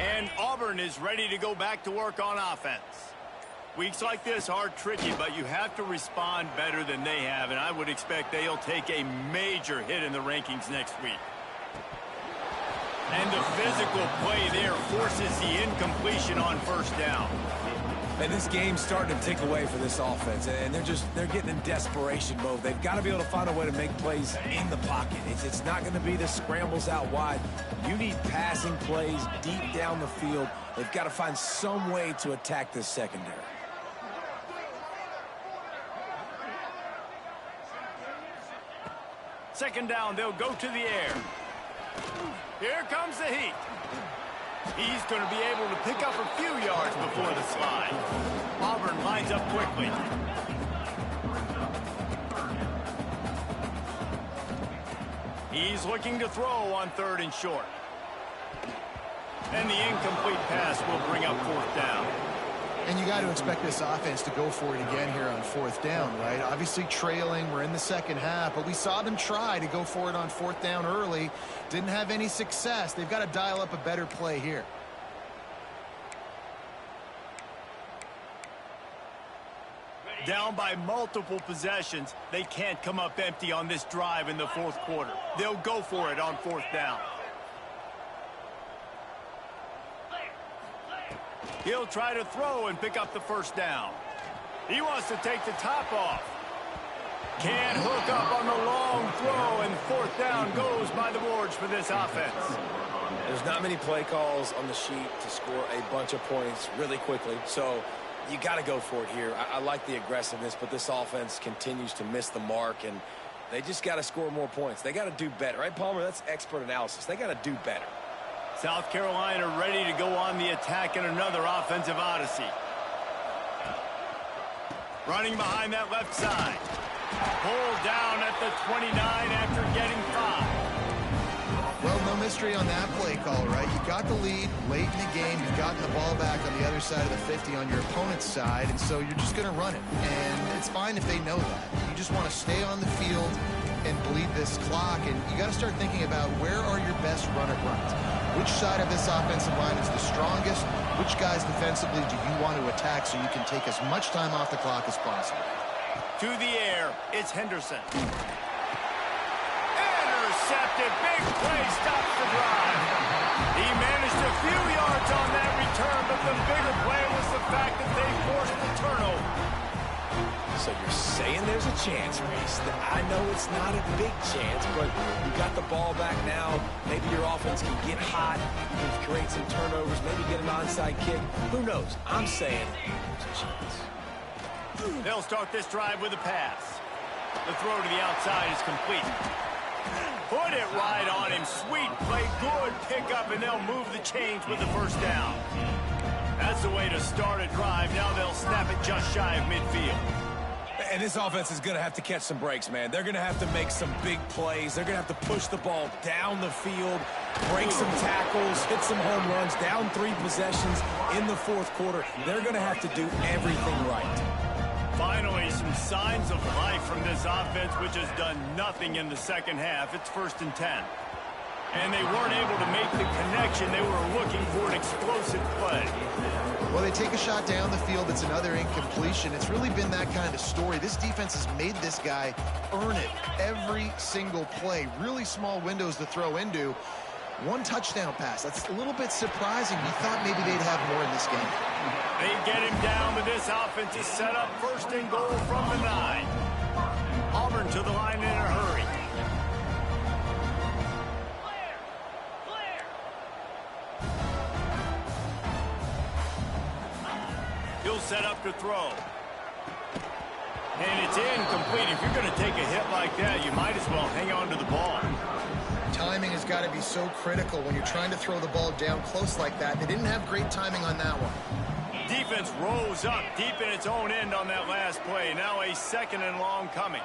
And Auburn is ready to go back to work on offense. Weeks like this are tricky, but you have to respond better than they have, and I would expect they'll take a major hit in the rankings next week. And the physical play there forces the incompletion on first down. And this game's starting to tick away for this offense, and they're getting in desperation mode. They've got to be able to find a way to make plays in the pocket. It's not going to be the scrambles out wide. You need passing plays deep down the field. They've got to find some way to attack this secondary. Second down, they'll go to the air. Here comes the heat. He's going to be able to pick up a few yards before the slide. Auburn lines up quickly. He's looking to throw on 3rd and short. And the incomplete pass will bring up 4th down. And you got to expect this offense to go for it again here on 4th down, right? Obviously trailing, we're in the second half, but we saw them try to go for it on 4th down early. Didn't have any success. They've got to dial up a better play here. Down by multiple possessions, they can't come up empty on this drive in the 4th quarter. They'll go for it on 4th down. He'll try to throw and pick up the 1st down. He wants to take the top off. Can't hook up on the long throw, and 4th down goes by the boards for this offense. There's not many play calls on the sheet to score a bunch of points really quickly, so you got to go for it here. I like the aggressiveness, but this offense continues to miss the mark, and they just got to score more points. They got to do better, right, Palmer? That's expert analysis. They got to do better. South Carolina ready to go on the attack in another offensive odyssey. Running behind that left side. Pulled down at the 29 after getting 5. Well, no mystery on that play call, right? You got the lead late in the game. You've gotten the ball back on the other side of the 50 on your opponent's side, and so you're just going to run it. And it's fine if they know that. You just want to stay on the field and bleed this clock, and you got to start thinking about where are your best runner runs. Which side of this offensive line is the strongest? Which guys defensively do you want to attack so you can take as much time off the clock as possible? To the air, it's Henderson. Intercepted, big play, stops the drive. He managed a few yards on that return, but the bigger play was the fact that they forced the turnover. So you're saying there's a chance, Reese. I know it's not a big chance, but you got the ball back now. Maybe your offense can get hot. You can create some turnovers, maybe get an onside kick. Who knows? I'm saying there's a chance. They'll start this drive with a pass. The throw to the outside is complete. Put it right on him. Sweet play, good pickup, and they'll move the chains with the 1st down. That's the way to start a drive. Now they'll snap it just shy of midfield. And this offense is going to have to catch some breaks, man. They're going to have to make some big plays. They're going to have to push the ball down the field, break some tackles, hit some home runs, down 3 possessions in the 4th quarter. They're going to have to do everything right. Finally, some signs of life from this offense, which has done nothing in the second half. It's 1st and 10. And they weren't able to make the connection. They were looking for an explosive play. Well, they take a shot down the field. It's another incompletion. It's really been that kind of story. This defense has made this guy earn it every single play. Really small windows to throw into. One touchdown pass. That's a little bit surprising. You thought maybe they'd have more in this game. They get him down, but this offense is set up 1st and goal from the 9. Auburn to the line in a hurry. He'll set up to throw. And it's incomplete. If you're going to take a hit like that, you might as well hang on to the ball. Timing has got to be so critical when you're trying to throw the ball down close like that. They didn't have great timing on that one. Defense rose up deep in its own end on that last play. Now a 2nd and long coming.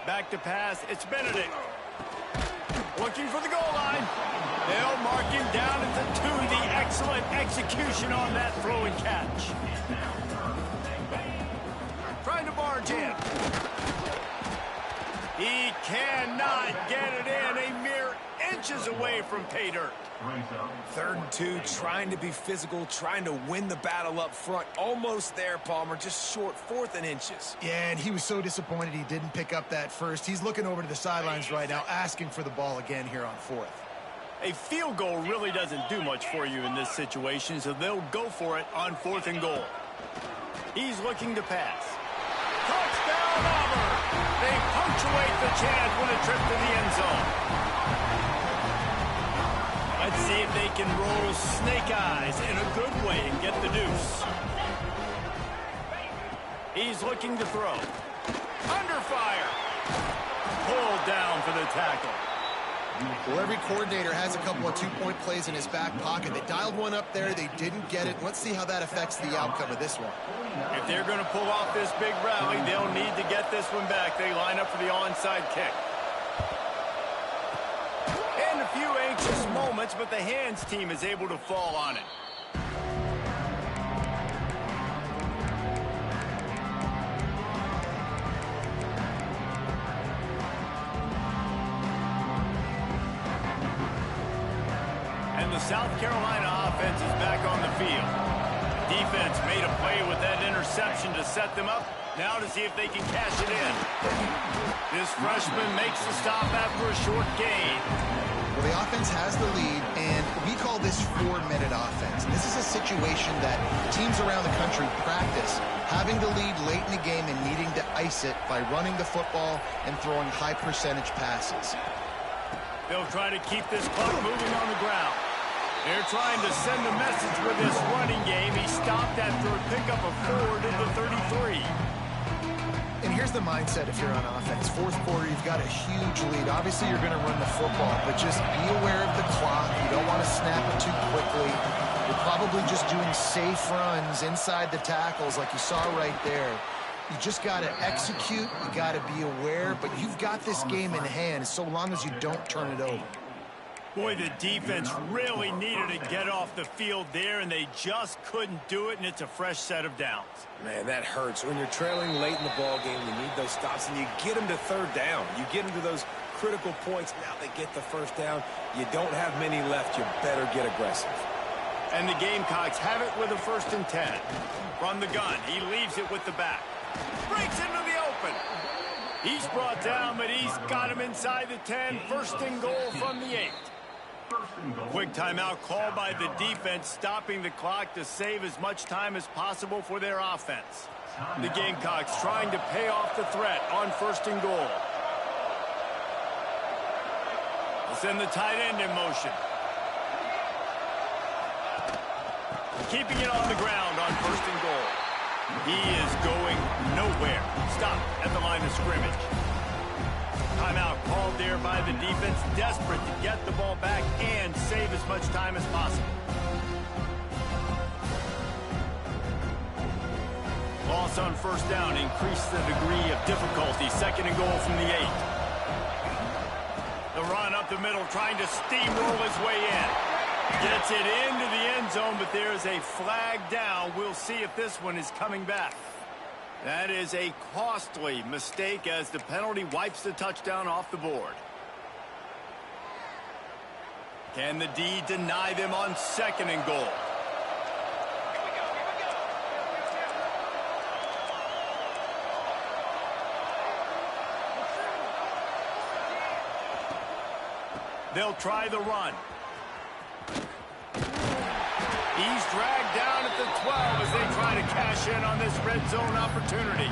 Back to pass. It's Benedict. Looking for the goal line. They'll mark him down at the 2. The excellent execution on that throw and catch. Trying to barge in. He cannot get it in. A mere inches away from pay dirt. 3rd and 2, trying to be physical, trying to win the battle up front. Almost there, Palmer, just short, 4th and inches. Yeah, and he was so disappointed he didn't pick up that first. He's looking over to the sidelines right now, asking for the ball again here on 4th. A field goal really doesn't do much for you in this situation, so they'll go for it on 4th and goal. He's looking to pass. Touchdown, Auburn! They punctuate the chance with a trip to the end zone. Let's see if they can roll snake eyes in a good way and get the deuce. He's looking to throw. Under fire. Pulled down for the tackle. Well, every coordinator has a couple of 2-point plays in his back pocket. They dialed one up there. They didn't get it. Let's see how that affects the outcome of this one. If they're going to pull off this big rally, they'll need to get this one back. They line up for the onside kick. And a few anxious moments, but the hands team is able to fall on it. And the South Carolina offense is back on the field. Defense made a play with that interception to set them up. Now to see if they can cash it in. This freshman makes the stop after a short gain. Well, the offense has the lead, and we call this 4-minute offense. This is a situation that teams around the country practice, having the lead late in the game and needing to ice it by running the football and throwing high-percentage passes. They'll try to keep this clock moving on the ground. They're trying to send a message with this running game. He stopped after a pickup of 4 to the 33. And here's the mindset if you're on offense. 4th quarter, you've got a huge lead. Obviously, you're going to run the football, but just be aware of the clock. You don't want to snap it too quickly. You're probably just doing safe runs inside the tackles like you saw right there. You just got to execute. You got to be aware, but you've got this game in hand so long as you don't turn it over. Boy, the defense really needed to get off the field there, and they just couldn't do it, and it's a fresh set of downs. Man, that hurts. When you're trailing late in the ball game, you need those stops, and you get them to 3rd down. You get them to those critical points. Now they get the 1st down. You don't have many left. You better get aggressive. And the Gamecocks have it with a 1st and 10. From the gun, he leaves it with the back. Breaks into the open. He's brought down, but he's got him inside the 10. 1st and goal from the 8. Quick timeout called by the defense, stopping the clock to save as much time as possible for their offense. The Gamecocks trying to pay off the threat on 1st and goal. They'll send the tight end in motion. Keeping it on the ground on 1st and goal. He is going nowhere. Stop at the line of scrimmage. Timeout called there by the defense, desperate to get the ball back and save as much time as possible. Loss on 1st down increased the degree of difficulty. 2nd and goal from the 8. The run up the middle, trying to steamroll his way in. Gets it into the end zone, but there's a flag down. We'll see if this one is coming back. That is a costly mistake as the penalty wipes the touchdown off the board. Can the D deny them on 2nd and goal? They'll try the run. He's dragged down at the 12 as they try to cash in on this red zone opportunity.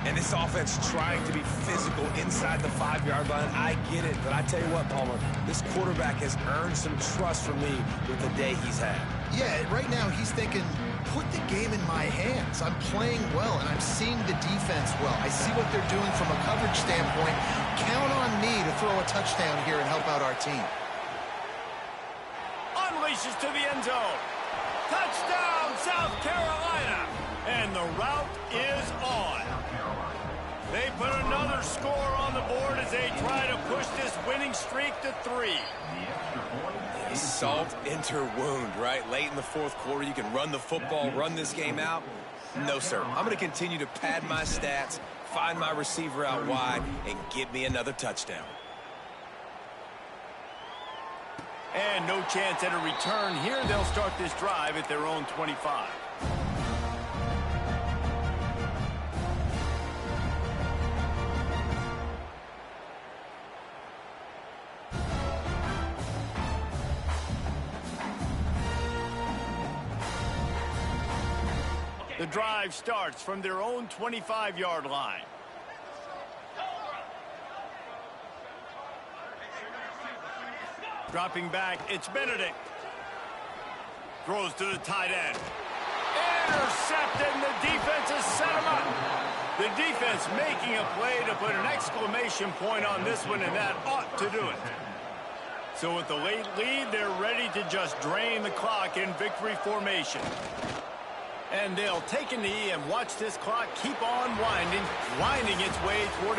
And this offense trying to be physical inside the 5-yard line. I get it, but I tell you what, Palmer, this quarterback has earned some trust from me with the day he's had. Yeah, right now he's thinking, put the game in my hands. I'm playing well, and I'm seeing the defense well. I see what they're doing from a coverage standpoint. Count on me to throw a touchdown here and help out our team. Unleashes to the end zone. Touchdown, South Carolina. And the route is on. They put another score on the board as they try to push this winning streak to 3. Salt into wound, right? Late in the fourth quarter, you can run the football, run this game out. No, sir. I'm going to continue to pad my stats, find my receiver out wide, and get me another touchdown. And no chance at a return here. They'll start this drive at their own 25. The drive starts from their own 25-yard line. Dropping back, it's Benedict. Throws to the tight end. Intercepted, and the defense has set him up. The defense making a play to put an exclamation point on this one, and that ought to do it. So with the late lead, they're ready to just drain the clock in victory formation. And they'll take a knee and watch this clock keep on winding its way toward a